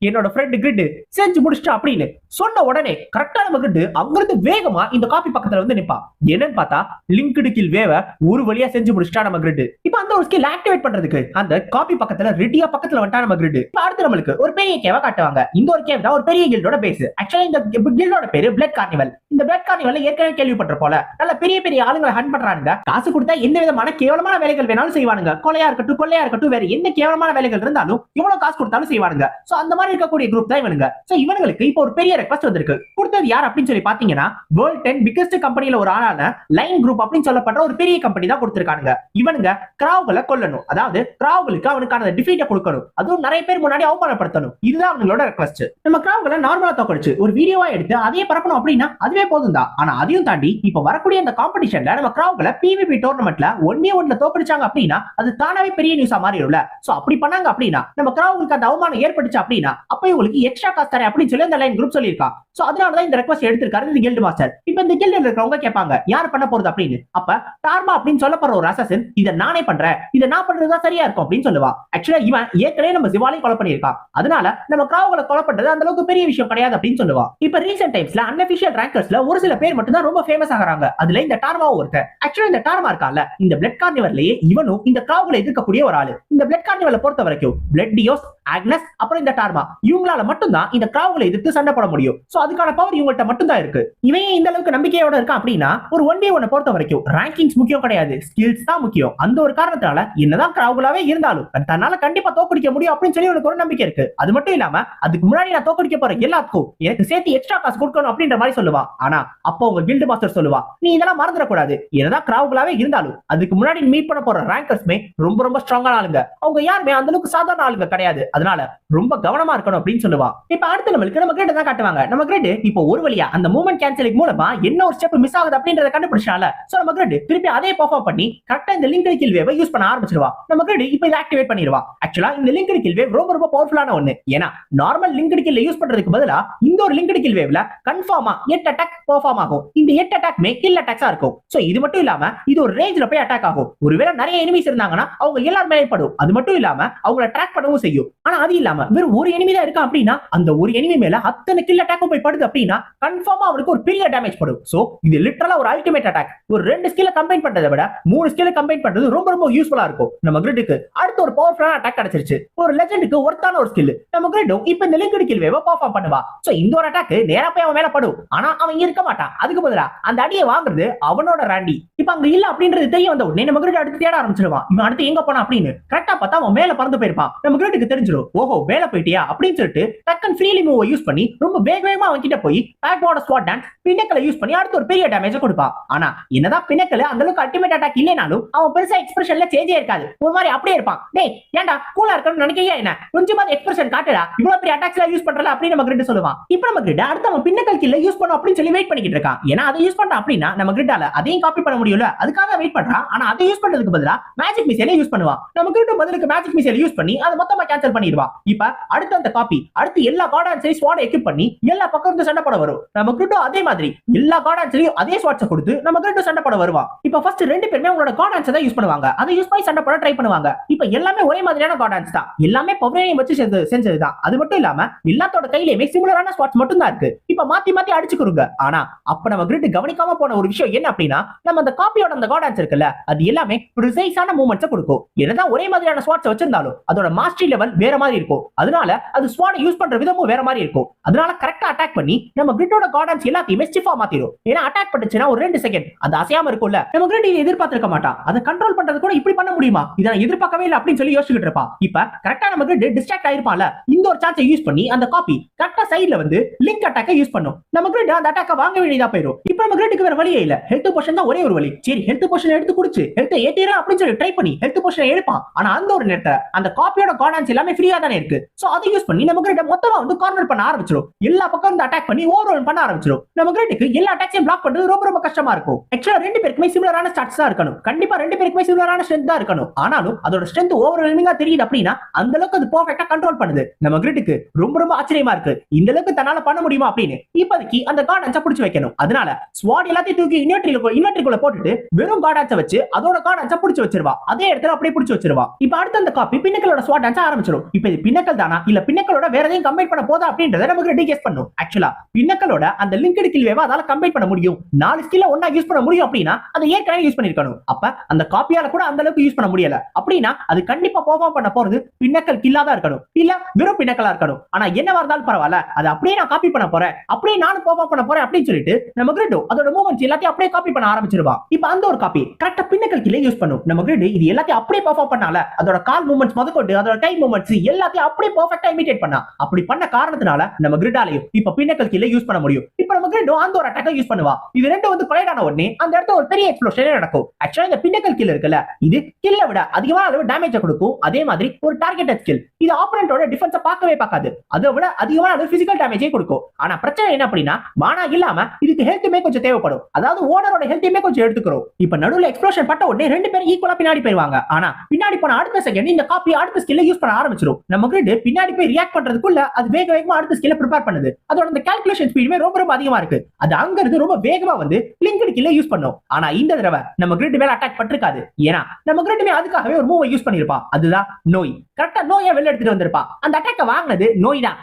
[SPEAKER 1] என்னோட ஃப்ரெண்ட் கிரிட் செஞ்சு முடிச்சிட்டா அப்படின்னு சொன்ன உடனே கரெக்டா நம்ம கிரிட் அங்கிருந்து வேகமா இந்த காப்பி பக்கத்துல வந்து நிப்பா. என்னன்னு பார்த்தா லிங்க்டு கில் வேவ ஒரு வழியா செஞ்சு முடிச்சிட்டா நம்ம கிரிட். இப்ப அந்த ஒரு ஸ்கில் ஆக்டிவேட் பண்றதுக்கு அந்த காப்பி பக்கத்துல ரெடியா பக்கத்துல வந்துட்டா நம்ம கிரிட். இப்ப அடுத்து நம்மளுக்கு ஒரு பெரிய கேவ காட்டுவாங்க. இந்த ஒரு கேவ் தான் ஒரு பெரிய கில்டோட பேஸ். ஆக்சுவலா இந்த கில்டோட பேரு பிளட் கார்னிவல். இந்த பிளட் கார்னிவல்ல ஏற்கனவே கேள்விப்பட்ட போல நல்ல பெரிய பெரிய ஆளுங்களை ஹண்ட் பண்றாங்க. காசு கொடுத்தா எந்த விதமான கேவலமான வேலைகள் வேணாலும் செய்வானுங்க. கொலையா இருக்கட்டும் கொள்ளையா இருக்கட்டும் வேற எந்த கேவலமான வேலைகள் இருந்தாலும் எவ்வளவு காசு கொடுத்தாலும் செய்வானுங்க. சோ அந்த மாதிரி இருக்கக்கூடிய குரூப் தான் இவனுங்க. சோ இவங்களுக்கு இப்போ ஒரு பெரிய ரெக்வெஸ்ட் வந்திருக்கு. கொடுத்தது யார் அப்படின்னு சொல்லி பாத்தீங்கன்னா வேர்ல்ட் 10 பிகெஸ்ட் கம்பெனில ஒரு ஆளான லைன் குரூப் அப்படின்னு சொல்லப்படுற ஒரு பெரிய கம்பெனி தான் கொடுத்திருக்காங்க. இவனுங்க கிராவ்களை கொல்லணும். அதாவது கிராவ்களுக்கு அவனுக்கான டிஃபீட்டை கொடுக்கணும். அதுவும் நிறைய பேர் முன்னாடி அவமானப்படுத்தணும். இதுதான் அவங்களோட ரெக்வெஸ்ட். நம்ம கிராவ்களை நார்மலா தோக்கடிச்சு ஒரு வீடியோவா எடுத்து அதையே பரப்பணும் அப்படின்னா அதுவே போதும் தான். ஆனா அதையும் தாண்டி இப்ப வரக்கூடிய அந்த காம்படிஷன்ல நம்ம கிராவ்களை PvP டோர்னமெண்ட்ல 1v1 தோக்கடிச்சாங்க அப்படின்னா அது தானாவே பெரிய நியூஸா மாறிடும்ல. சோ அப்படி பண்ணாங்க அப்படின்னா நம்ம கிராவ்களுக்கு அந்த அவமானம் ஏற்பட்டுச்சு அப்படின்னா அப்ப இவங்களுக்கு எக்ஸ்ட்ரா காசு தரேன் அப்படின்னு சொல்லி அந்த லைன் குரூப் சொல்லியிருக்கா. சோ அதனாலதான் இந்த ரெக்வெஸ்ட் எடுத்திருக்காரு இந்த கில்ட் மாஸ்டர். இப்ப இந்த கில்ட்ல இருக்கிறவங்க கேட்பாங்க யார் பண்ண போறது அப்படின்னு. அப்ப டார்மா அப்படின்னு சொல்லப்படுற ஒரு அசாசின் இதை நானே பண்றேன், இதை நான் பண்றதுதான் சரியா இருக்கும் அப்படின்னு சொல்லுவா. ஆக்சுவலா இவன் ஏற்கனவே நம்ம சிவாலையும் கொலை பண்ணியிருக்கான். அதனால நம்ம கிராவ்களை கொலை பண்றது அந்த அளவுக்கு பெரிய விஷயம் கிடையாது அப்படின்னு சொல்லுவா. இப்ப ரீசென்ட் டைம்ஸ்ல அன்அபிஷியல் ரேங்கர்ஸ்ல ஒரு சில பேர் மட்டும் தான் ரொம்ப ஃபேமஸ் ஆகுறாங்க. அதுல இந்த டார்மாவும் ஒருத்தர். ஆக்சுவலா இந்த டார்மா இருக்கான்ல இந்த பிளட் கார்னிவல்லையே இவனும் இந்த கிராவ்களை எதிர்க்கக்கூடிய ஒரு ஆளு. இந்த பிளட் கார்னிவலை பொறுத்த வரைக்கும் பிளட் டியோஸ், ஆக்னஸ் அப்புறம் இந்த டார்மா இவங்களால மட்டும் தான் இந்த கிராவ்களை எதிர்த்து சண்டை போட முடியும். சோ அதுக்கான பவர் இவங்கள்ட்ட மட்டும் தான் இருக்கு. இவன் இந்த அளவுக்கு நம்பிக்கையோட இருக்கான் அப்படின்னா ஒரு 1v1 பொறுத்த வரைக்கும் ரேங்கிங்ஸ் முக்கியம் கிடையாது, ஸ்கில்ஸ் தான் முக்கியம். அந்த ஒரு காரணத்தால என்னதான் கிராவ்களாவே இருந்தாலும் தன்னால கண்டிப்பா தோக்கடிக்க முடியும் அப்படின்னு சொல்லி உனக்கு ஒரு நம்பிக்கை இருக்கு. அது மட்டும் இல்லாம அதுக்கு முன்னாடி நான் தோக்கடிக்க போற எல்லாத்துக்கும் எனக்கு சேர்த்து எக்ஸ்ட்ரா காசு கொடுக்கணும் அப்படின்ற மாதிரி சொல்லுவா. ஆனா அப்போ உங்க கில்ட் மாஸ்டர் சொல்லுவா நீ இதெல்லாம் மறந்துடக்கூடாது. என்னதான் கிராவ்களாவே இருந்தாலும் அதுக்கு முன்னாடி மீட் பண்ண போற ரேங்கர்ஸ்மே ரொம்ப ரொம்ப ஸ்ட்ராங்கான ஆளுங்க. அவங்க யாருமே அந்த அளவுக்கு சாதாரண ஆளுங்க கிடையாது. அதனால ரொம்ப கவனமா இருக்கணும் அப்படின்னு சொல்லுவா. இப்ப அடுத்து நம்மளுக்கு நம்ம கிரேட் தான் காட்டுவாங்க. நம்ம கிரேட் இப்போ ஒரு வழியா அந்த மூவ்மெண்ட் கேன்சலிங் மூலமா என்ன ஒரு ஸ்டெப் மிஸ் ஆகுது அப்படின்றத கண்டுபிடிச்சால. சோ நம்ம கிரேட் திருப்பி அதே பெர்ஃபார்ம் பண்ணி கரெக்ட்டா இந்த லிங்க்டு கில் வேவ யூஸ் பண்ண ஆரம்பிச்சிடுவா. நம்ம கிரேட் இப்போ இத ஆக்டிவேட் பண்ணிடுவா. ஆக்சுவலா இந்த லிங்க்டு கில் வேவ் ரொம்ப ரொம்ப பவர்ஃபுல்லான ஒன்னு. ஏனா நார்மல் லிங்க்டு கில் யூஸ் பண்றதுக்கு பதிலா இந்த ஒரு லிங்க்டு கில் வேவ்ல கன்ஃபார்மா 8 அட்டாக் பெர்ஃபார்ம் ஆகும். இந்த 8 அட்டாக்மே கில் அட்டாக்ஸா இருக்கும். சோ இது மட்டும் இல்லாம இது ஒரு ரேஞ்ச்ல போய் அட்டாக் ஆகும். ஒருவேளை நிறைய எனிமீஸ் இருந்தாங்கன்னா அவங்க எல்லாரும் மேல படும். அது மட்டும் இல்லாம அவங்கள ட்ராக் பண்ணவும் செய்யும். ஆனா அது இல்லாம வெறும் ஒரு எனிமி தான் இருக்கா அப்படின்னா அந்த ஒரு எனிமி மேல அத்தனை கில் அட்டாக்கும் போய் படுது அப்படின்னா கன்ஃபார்மா அவனுக்கு ஒரு பெரிய டேமேஜ் படும். சோ இது லிட்டரலா ஒரு அல்டிமேட் அட்டாக். ஒரு 2 ஸ்கில்ல கம்பைன் பண்றதை விட 3 ஸ்கில்ல கம்பைன் பண்றது ரொம்ப ரொம்ப யூஸ்ஃபுல்லா இருக்கும். நம்ம கிரிட்டுக்கு அடுத்து ஒரு பவர்ஃபுல்லான அட்டாக் கிடைச்சிருச்சு. ஒரு லெஜெண்டுக்கு ஒர்த்தான ஒரு ஸ்கில். நம்ம கிரிட்டும் இப்போ இந்த லிங்க்டு கில் வேவ பெர்ஃபார்ம் பண்ணுவா. சோ இந்த ஒரு அட்டாக் நேரா போய் அவன் மேல படும். ஆனா அவன் இங்க இருக்க மாட்டான். அதுக்கு பதிலா அந்த அடியை வாங்குறது அவனோட ராண்டி. இப்போ அங்க இல்ல அப்படின்றது தெரிய வந்த உடனே நம்ம கிரிட் அடுத்து தேட ஆரம்பிச்சிடுவான். இவன் அடுத்து எங்க போனா அப்படின்னு கரெக்டா பார்த்தா அவன் மேல பறந்து போயிருப்பான். நம்ம கிரிட்டுக்கு தெரிஞ்சிடும் ஓஹோ மேல போயிட்டியா அப்படின்னு சொல்லிட்டு டக்கன் ஃப்ரீலி மூவ் யூஸ் பண்ணி ரொம்ப வேகமா அவன் கிட்ட போய் பேக்வார்ட் ஸ்வாட் டான்ஸ் பின்னக்கலை யூஸ் பண்ணி அடுத்து ஒரு பெரிய டேமேஜ் கொடுப்பான். ஆனா என்னதான் பின்னக்கல அந்த அளவுக்கு அல்டிமேட் அட்டாக் இல்லனாலும் அவன் பெருசா எக்ஸ்பிரஷன்ல சேஞ்சே இருக்காது. ஒரு மாதிரி அப்படியே இருப்பான். டேய் ஏன்டா கூலா இருக்கணும்னு நினைக்கையா என்ன கொஞ்சமாவது எக்ஸ்பிரஷன் காட்டுடா இவ்வளவு பெரிய அட்டாக்ஸ்ல யூஸ் பண்றல அப்படி நம்ம கிரிட் சொல்லுவான். இப்போ நம்ம கிரிட் அடுத்து அவன் பின்னக்கல் கில்ல யூஸ் பண்ணனும் அப்படி சொல்லி வெயிட் பண்ணிட்டு இருக்கான். ஏனா அதை யூஸ் பண்றா அப்படினா நம்ம கிரிட்டால அதையும் காப்பி பண்ண முடியல. அதுக்காக வெயிட் பண்றான். ஆனா அதை யூஸ் பண்றதுக்கு பதிலா மேஜிக் மிசைலை யூஸ் பண்ணுவான். நம்ம கிரிட் பதிலுக்கு மேஜிக் மிசைலை யூஸ் பண்ணி அதை மொத்தமா கேன்சல் பண்ணிடுவா. இப்போ அடுத்து அந்த காப்பி அடுத்து எல்லா கார்ட் ஆன்சரையும் ஸ்வாட் எக்விப் பண்ணி எல்லா பக்கம் இருந்து சண்டை போட வரும். நம்ம கிரிட் அதே மாதிரி எல்லா கார்ட் ஆன்சரையும் அதே ஸ்வாட்ஸ் கொடுத்து நம்ம கிரிட் சண்டை போட வருவா. இப்போ ஃபர்ஸ்ட் ரெண்டு பேருமே அவங்களோட கார்ட் ஆன்சர் தான் யூஸ் பண்ணுவாங்க. அதை யூஸ் பண்ணி சண்டை போட ட்ரை பண்ணுவாங்க. இப்போ எல்லாமே ஒரே மாதிரியான கார்ட் ஆன்சர் தான். எல்லாமே பவரையும் வச்சு செஞ்சதுதான். அது மட்டும் இல்லாம எல்லாத்தோட கையிலேயுமே சிமிலரான ஸ்வாட்ஸ் மட்டும் தான் இருக்கு. இப்போ மாத்தி மாத்தி அடிச்சுக்குருங்க. ஆனா அப்ப நம்ம கிரிட் கவனிக்காம போன ஒரு விஷயம் என்ன அப்படின்னா நம்ம அந்த காப்பியோட அந்த கார்ட் ஆன்சர் இருக்குல்ல அது எல்லாமே ப்ரிசைஸான மூவ்மெண்ட்ஸ் கொடுக்கும். என்னதான் ஒரே மாதிரியான ஸ்வாட்ஸ் வச்சிருந்தாலும் அதோட மாஸ்டரி லெவல் வேற மாதிரி இருக்கும். அதனால அது ஸ்வாட் யூஸ் பண்ற விதமும் வேற மாதிரி இருக்கும். அதனால கரெக்டா அட்டாக் பண்ணி நம்ம கிரிட்டோட கார்டன்ஸ் எல்லாத்தையுமே ஸ்டிஃபா மாத்திரும். ஏன்னா அட்டாக் பண்ணுச்சுன்னா ஒரு 2 செகண்ட் அது அசையாம இருக்கும்ல. நம்ம கிரிட் இதை எதிர்பார்த்திருக்க மாட்டான். அதை கண்ட்ரோல் பண்றது கூட இப்படி பண்ண முடியுமா, இதை நான் எதிர்பார்க்கவே இல்லை அப்படின்னு சொல்லி யோசிச்சுட்டு இருப்பான். இப்ப கரெக்டா நம்ம கிரிட் டிஸ்ட்ராக்ட் ஆயிருப்பான்ல, இந்த ஒரு சான்ஸை யூஸ் பண்ணி அந்த காப்பி கரெக்டா சைடுல வந்து லிங்க் அட்டாக்கை யூஸ் பண்ணும். நம்ம கிரிட் அந்த அட்டாக்கை வாங்க வேண்டியதா போயிடும். இப்ப நம்ம கிரிட்டுக்கு வேற வழியே இல்ல. ஹெல்த் போஷன் தான் ஒரே ஒரு வழி. சரி ஹெல்த் போஷன் எடுத்து குடிச்சு ஹெல்த் ஏத்திரா அப்படின்னு சொல்லி ட்ரை பண்ணி ஹெல்த் போஷன் எடுப்பான். ஆனா அந்த ஒரு நேரத்துல அந்த காப்பியோட கார்டன்ஸ் எல்லாமே ஃப்ரீயா தானே இருக்கு. சோ அதை யூஸ் பண்ணி நம்ம கிரிட் மொத்தமா வந்து கார்னர் பண்ண ஆரம்பிச்சிடும். எல்லா பக்கம் வந்து அட்டாக் பண்ணி ஓவர்ரோல் பண்ண ஆரம்பிச்சிடும். நம்ம கிரிட்டுக்கு எல்லா அட்டாக்ஸையும் பிளாக் பண்றது ரொம்ப ரொம்ப கஷ்டமா இருக்கும். ஆக்சுவலா ரெண்டு பேருக்குமே சிமிலரான ஸ்டாட்ஸ் தான் இருக்கணும். கண்டிப்பா ரெண்டு பேருக்குமே சிமிலரான ஸ்ட்ரென்த் தான் இருக்கணும். ஆனாலும் அதோட ஸ்ட்ரென்த் ஓவர்வெல்மிங்கா தெரியுது அப்படின்னா அந்த அளவுக்கு அது பெர்ஃபெக்ட்டா கண்ட்ரோல் பண்ணுது. நம்ம கிரிட்டுக்கு ரொம்ப ரொம்ப ஆச்சரியமா இருக்கு. இந்த அளவுக்கு தன்னால பண்ண முடியுமா அப்படின்னு. இப்போதைக்கு அந்த கார்டன்ஸை பிடிச்சு வைக்கணும். அதனால ஸ்வாட் எல்லாத்தையும் தூக்கி இன்வெர்டரிக்குள்ள போட்டுட்டு வெறும் கார்டன்ஸை வச்சு அதோட கார்டன்ஸை பிடிச்சு வச்சிருவா. அதே இடத்துல அப்படியே பிடிச்சு வச்சிருவா. இப்ப அடுத்த அந்த காப்பி பின்னக்கலோட ஸ்வாட் டான்ஸ் ஆரம்பிச்சிடும். இப்ப இது பின்னக்கல் தானா இல்ல பின்னக்கலோட வேற எதையும் கம்பைன் பண்ண போதா அப்படின்றத நமக்கு ரெடி கெஸ் பண்ணும். ஆக்சுவலா பின்னக்கலோட அந்த லிங்க்டு கில் வேவா அதால கம்பைன் பண்ண முடியும். 4 ஸ்கில்ல ஒண்ணா யூஸ் பண்ண முடியும் அப்படின்னா அதை ஏற்கனவே யூஸ் பண்ணிருக்கணும். அப்ப அந்த காப்பியால கூட அந்த அளவுக்கு யூஸ் பண்ண முடியல அப்படின்னா அது கண்டிப்பா பெர்ஃபார்ம் பண்ண போறது பின்னக்கல் கில்லா தான் இருக்கணும். இல்ல வெறும் பின்னக்கலா இருக்கணும். ஆனா என்னவா இருந்தாலும் பரவாயில்ல, அதை அப்படியே நான் காப்பி பண்ண போறேன், அப்படியே நானும் பெர்ஃபார்ம் பண்ண போறேன் அப்படின்னு சொல்லிட்டு நம்ம கிரிட் அதோட மூவ்மெண்ட்ஸ் எல்லாத்தையும் அப்படியே காப்பி பண்ண ஆரம்பிச்சிருவா. இப்ப அந்த ஒரு காப்பி கரெக்ட்டா பின்னக்கல் கில்லே யூஸ் பண்ணும். நம்ம கிரிட் இது எல்லாத்தையும் அப்படியே பெர்ஃபார்ம் பண்ணால அதோட கால் மூவ்மெண்ட்ஸ் முதற்கொண்டு அதோட கை மூவ்மெண்ட்ஸ் எல்லாத்தையும் அப்படியே பெர்ஃபெக்ட்டா இமிட்டேட் பண்ணா. அப்படி பண்ண காரணத்தினால நம்ம கிரிட்டாலையும் இப்ப பின்னக்கல் கில்லே யூஸ் பண்ண முடியும். இப்ப நம்ம கிரிட் அந்த ஒரு அட்டாக்கை யூஸ் பண்ணுவா. இது ரெண்டும் வந்து கொலைட் ஆன உடனே அந்த இடத்துல ஒரு பெரிய எக்ஸ்ப்ளோஷன் நடக்கும். ஆக்சுவலா இந்த பின்னக்கல் கில் இருக்குல்ல, இது கில்ல விட அதிகமான அளவு டேமேஜ் கொடுக்கும். அதே மாதிரி ஒரு டார்கெட்டட் ஸ்கில். இது ஆப்போனன்ட்டோட டிஃபென்ஸை பார்க்கவே பார்க்காது. அதை விட அதிகமான அளவு பிசிக்கல் டேமேஜே கொடுக்கும். ஆனா பிரச்சனை என்ன அப்படின்னா மானா இல்லாம இதுக்கு ஹெல்த்துமே கொஞ்சம் தேவைப்படும். அதாவது ஓனரோட ஹெல்த்தையுமே கொஞ்சம் எடுத்துக்கிறோம். இப்ப நடுவுல எக்ஸ்ப்ளோஷன் பட்ட உடனே ரெண்டு பேரும் ஈக்குவலா பின்னாடி போயிருவாங்க. ஆனா பின்னாடி போன அடுத்த செகண்ட் இந்த காப்பி அடுத்த ஸ்கில்ல யூஸ் பண்ண ஆரம்பிச்சிடும். நம்ம கிரிட் பின்னாடி போய் ரியாக்ட் பண்றதுக்குள்ள அது வேக வேகமா அடுத்த ஸ்கில்ல ப்ரிப்பேர் பண்ணுது. அதோட அந்த கால்குலேஷன் ஸ்பீடுமே ரொம்ப ரொம்ப அதிகமா இருக்கு. அது அங்க இருந்து ரொம்ப வேகமா வந்து லிங்க்டு கில்ல யூஸ் பண்ணும். ஆனா இந்த தடவை நம்ம கிரிட் மேல அட்டாக் பட்டிருக்காது. ஏன்னா நம்ம கிரிட்மே அதுக்காகவே ஒரு மூவ் யூஸ் பண்ணிருப்பா. அதுதான் நோய். கரெக்ட்டா நோயை வெளில எடுத்துட்டு வந்திருப்பா. அந்த அட்டாக்க வாங்குனது நோய் தான்.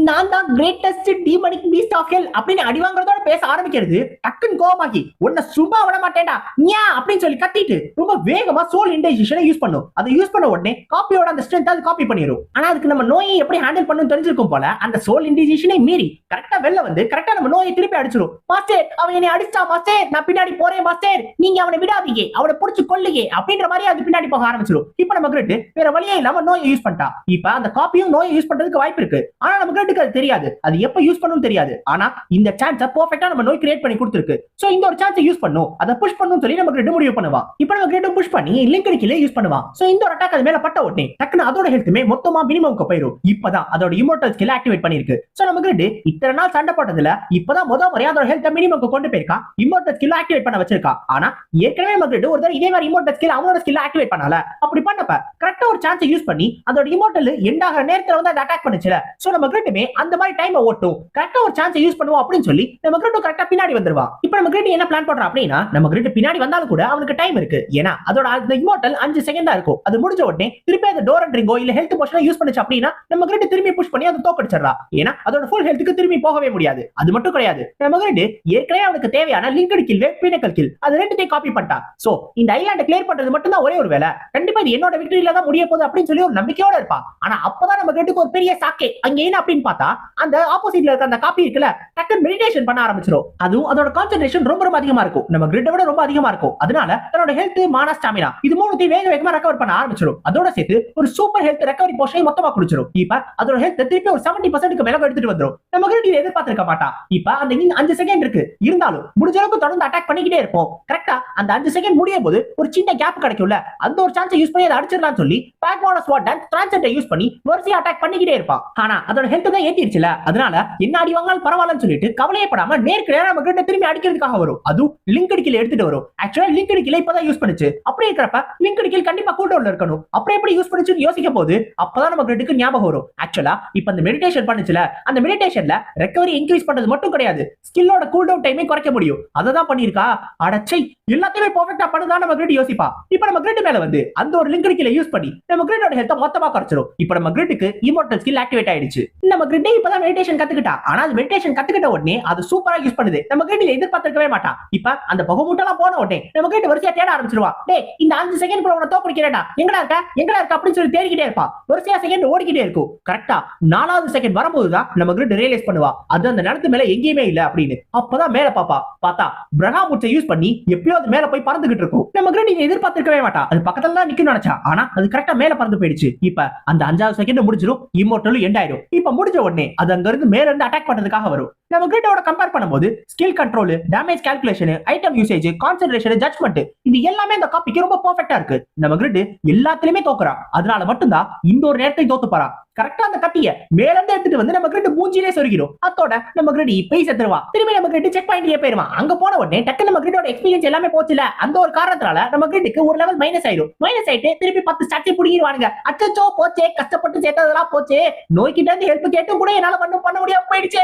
[SPEAKER 1] நான் தான் greatest demonic beast of hell அப்படின்னு அடி வாங்குறதோட பேச ஆரம்பிக்கிறது. டக்குன்னு கோவமாகி உன்னை சும்மா விட மாட்டேன்டா ஞா அப்படின்னு சொல்லி கத்திட்டு ரொம்ப வேகமா சோல் இன்டைஜேஷனை யூஸ் பண்ணும். அதை யூஸ் பண்ண உடனே காப்பியோட அந்த ஸ்ட்ரென்த் அது காப்பி பண்ணிரும். ஆனா அதுக்கு நம்ம நோயை எப்படி ஹேண்டில் பண்ணணும் தெரிஞ்சிருக்கும் போல அந்த சோல் இன்டைஜேஷனை மீறி கரெக்ட்டா வெளில வந்து கரெக்ட்டா நம்ம நோயை திருப்பி அடிச்சிரும். மாஸ்டர் அவன் என்னை அடிச்சா மாஸ்டர், நான் பின்னாடி போறேன் மாஸ்டர், நீங்க அவனை விடாதீங்க, அவனை புடிச்சு கொல்லுங்க அப்படின்ற மாதிரி அது பின்னாடி போக ஆரம்பிச்சிரும். இப்ப நம்ம கிரிட் வேற வழியே இல்லாம நோயை யூஸ் பண்ணிட்டா. இப்ப அந்த காப்பியும் நோயை யூஸ் பண்றதுக்கு வாய்ப்பு இருக்கு. ஆனா நம்ம கிரிட்டுக்கு அது தெரியாது. அது எப்ப யூஸ் பண்ணணும் தெரியாது. ஆனா இந்த சான்ஸை பெர்ஃபெக்ட்டா நம்ம நோய் கிரியேட் பண்ணி கொடுத்திருக்கு. சோ இந்த ஒரு சான்ஸை யூஸ் பண்ணும், அதை புஷ் பண்ணனும் சொல்லி நம்ம கிரிட் முடிவு பண்ணுவா. இப்ப நம்ம கிரிட் புஷ் பண்ணி லிங்க்டு கில்லே யூஸ் பண்ணுவா. சோ இந்த ஒரு அட்டாக் அது மேல பட்ட உடனே டக்குன்னு அதோட ஹெல்த்துமே மொத்தமா மினிமம்க்கு போயிடும். இப்பதான் அதோட இம்மோர்டல் ஸ்கில் ஆக்டிவேட் பண்ணிருக்கு. சோ நம்ம கிரிட் இத்தனை நாள் சண்டை போட்டதுல இப்பதான் முதல் முறையா அதோட ஹெல்த்தை மினிமம்க்கு கொண்டு போயிருக்கா. இம்மோர்டல் ஸ்கில் ஆக்டிவேட் பண்ண வச்சிருக்கா. ஆனா ஏற்கனவே நம்ம கிரிட் ஒரு தடவை இதே மாதிரி இம்மோர்டல் ஸ்கில் அவனோட ஸ்கில் ஆக்டிவேட் பண்ணால. அப்படி பண்ணப்ப கரெக்ட்டா ஒரு சான்ஸை யூஸ் பண்ணி அதோட இம்மோர்டல் எண்ட் ஆகிற நேரத்துல வந்து அதை அட்டாக் பண்ணுச்சுல. சோ நம்ம கிரிட்டுமே அந்த மாதிரி டைமை ஓட்டும். கரெக்ட்டா ஒரு சான்ஸை யூஸ் பண்ணுவோம் அப்படின்னு சொல்லி நம்ம கிரிட் கரெக்ட்டா பின்னாடி வந்துருவா. இப்ப நம்ம கிரிட் என்ன பிளான் பண்றோம் அப்படின்னா நம்ம கிரிட் பின்னாடி வந்தாலும் கூட அவனுக்கு டைம் இருக்கு. ஏன்னா அதோட அந்த இம்மோர்டல் 5 செகண்ட் தான் இருக்கும். அது முடிஞ்ச உடனே திருப்பி அந்த டோர் என்ட்ரிங்கோ இல்ல ஹெல்த் போஷனை யூஸ் பண்ணுச்சு அப்படின்னா நம்ம கிரிட் திரும்பி புஷ் பண்ணி அதை தோக்கடிச்சிடறா. ஏன்னா அதோட ஃபுல் ஹெல்த்துக்கு திரும்பி போகவே முடியாது. அது மட்டும் கிடையாது, நம்ம கிரிட் ஏற்கனவே அவனுக்கு தேவையான லிங்க்டு கில் பின்னக்கல் கில் அது ரெண்டுத்தையும் காப்பி பண்ணிட்டான். சோ இந்த ஐலாண்டை கிளியர் பண்றது மட்டும் தான் ஒரே ஒரு வேலை. கண்டிப்பா இது என்னோட விக்டரியில தான் முடிய போகுது அப்படின்னு சொல்லி ஒரு நம்பிக்கையோட இருப்பா. ஆனா அப்பதான் நம்ம கிரிட்டுக்கு ஒரு பெரிய சாக்கே. அங்க என்ன அப்படின்னு பார்த்தா அந்த ஆப்போசிட்ல இருக்க அந்த காப்பி இருக்குல்ல டக்குன்னு மெடிடேஷன் பண்ண ஆரம்பிச்சிரும். அதுவும் அதோட கான்சென்ட்ரேஷன் ரொம்ப ரொம்ப அதிகமா இருக்கும். நம்ம கிரிட்டை விட ரொம்ப அதிகமா இருக்கும். அதனால தன்னோட ஹெல்த் மானா ஸ்டாமினா இது மூணுத்தையும் வேக வேகமா ரெக்கவர் பண்ண ஆரம்பிச்சிடும். அதோட சேர்த்து ஒரு சூப்பர் ஹெல்த் ரெக்கவரி போஷனை மொத்தமா குடிச்சிடும். இப்ப அதோட ஹெல்த் திருப்பி ஒரு 70% மேல எடுத்துட்டு வந்துரும். நம்ம கிரிட் இதை எதிர்பார்த்திருக்க மாட்டா. இப்ப அந்த 5 செகண்ட் இருக்கு இருந்தாலும் முடிஞ்ச அளவுக்கு தொடர்ந்து அட்டாக் பண்ணிக்கிட்டே இருப்போம். கரெக்ட்டா அந்த 5 செகண்ட் முடியும் போது ஒரு சின்ன கேப் கிடைக்கும்ல, அந்த ஒரு சான்ஸை யூஸ் பண்ணி அதை அடிச்சிடலாம்னு சொல்லி பேக்வான ஸ்வாட் டான்ஸ் டிரான்சென்ட்டை யூஸ் பண்ணி வரிசையா அட்டாக் பண்ணிக்கிட்டே இருப்பா. ஆனா அதோட ஹெல்த் தான் ஏத்திருச்சுல, அதனால என்ன அடி வாங்கினாலும் பரவாயில்லன்னு சொல்லிட்டு கவலையப்படாம நேருக்கு நேரா நம்ம கிட்ட திரும்பி அடிக்கிறதுக்காக வரும். அதுவும் லிங்க்டு கில் எடுத்துட்டு வரும். ஆக்சுவலா லிங்க்டு கில் இப்பதான் யூஸ் பண்ணுச்சு. அப்படி இருக்கிறப்ப லிங்க்டு கில் கண்டிப்பா கூல் டவுன்ல இருக்கணும். அப்புறம் எப்படி யூஸ் பண்ணுச்சுன்னு யோசிக்க போது அப்பதான் நம்ம கிரிட்டுக்கு ஞாபகம் வரும். ஆக்சுவலா இப்ப அந்த மெடிடேஷன் பண்ணுச்சுல, அந்த மெடிடேஷன்ல ரெக்கவரி இன்க்ரீஸ் பண்றது மட்டும் கிடையாது, ஸ்கில்லோட கூல் டவுன் டைமே குறைக்க முடியும். அதை தான் பண்ணிருக்கா. அடச்சை எல்லாத்தையுமே பெர்ஃபெக்ட்டா பண்ணுதா நம்ம கிரிட் யோசிப்பா. இப்ப நம்ம கிரிட் மேல வந்து அந்த ஒரு லிங்க் கீழ யூஸ் பண்ணி நம்ம கிரிட்டோட ஹெல்த் மொத்தமா குறைச்சிரும். இப்ப நம்ம கிரிட்டுக்கு இம்மோர்டல் ஸ்கில் ஆக்டிவேட் ஆயிடுச்சு. நம்ம கிரிட் இப்பதான் மெடிடேஷன் கத்துக்கிட்டா. ஆனா அது மெடிடேஷன் கத்துக்கிட்ட உடனே அது சூப்பரா யூஸ் பண்ணுது. நம்ம கிரிட் எதிர்பார்த்திருக்கவே மாட்டா. இப்ப அந்த பகுமுட்டலாம் போன உடனே நம்ம கிரிட் வரிசையா தேட ஆரம்பிச்சிருவா. டேய் இந்த 5 செகண்ட் குள்ள உன தோக்கடிக்கிறேன்டா. எங்கடா இருக்க அப்படின்னு சொல்லி தேடிக்கிட்டே இருப்பா. வரிசையா செகண்ட் ஓடிக்கிட்டே இருக்கும். கரெக்ட்டா 4வது செகண்ட் வரும்போது தான் நம்ம கிரிட் ரியலைஸ் பண்ணுவா. அது அந்த நிலத்து மேல எங்கேயுமே இல்ல அப்படின்னு. அப்பதான் மேல பாப்பா. பார்த்தா பிரகாமுட்ஸை யூஸ் பண்ணி எப்பயோ அது மேல போய் பறந்துகிட்டு இருக்கும். நம்ம கிரிட் இதை எதிர்பார்த்திருக்கவே மாட்டா. அது பக்கத்துல தான் நிக்கணும்னு நினைச்சா. ஆனா அது கரெக்ட்டா மேல பறந்து போயிடுச்சு. இப்ப அந்த 5வது செகண்ட் முடிஞ்சிரும். இம்மோர்டல் எண்ட் ஆயிடும். இப்ப முடிஞ்ச உடனே அது அங்க இருந்து மேல இருந்து அட்டாக் பண்றதுக்காக வரும். நம்ம கிரிட்டோட கம்பேர் பண்ணும்போது skill control, damage calculation, item usage, concentration, judgement இது எல்லாமே இந்த காப்பிக்கு ரொம்ப பெர்ஃபெக்ட்டா இருக்கு. நம்ம கிரிட் எல்லாத்துலயுமே தோக்குறா. அதனால மட்டும்தான் இந்த ஒரு நேரத்தை தோத்து போறா. கரெக்ட்டா அந்த கட்டிய மேல இருந்து எடுத்துட்டு வந்து நம்ம கிரிட் மூஞ்சிலே சொருகிடும். அதோட நம்ம கிரிட் இப்ப செத்துருவா. திரும்பி நம்ம கிரிட் செக் பாயிண்ட்லயே போயிருவான். அங்க போன உடனே டக்கு நம்ம கிரிட்டோட எக்ஸ்பீரியன்ஸ் எல்லாமே போச்சுல. அந்த ஒரு காரணத்தால நம்ம கிரிட்டுக்கு ஒரு லெவல் மைனஸ் ஆயிடும். மைனஸ் ஆயிட்டு திருப்பி 10 ஸ்டாட்ஸ் புடிங்கிடுவானுங்க. அச்சச்சோ போச்சே, கஷ்டப்பட்டு சேர்த்ததெல்லாம் போச்சே, நோய்கிட்ட இருந்து ஹெல்ப் கேட்டும் கூட என்னால பண்ண முடியாம போயிடுச்சு,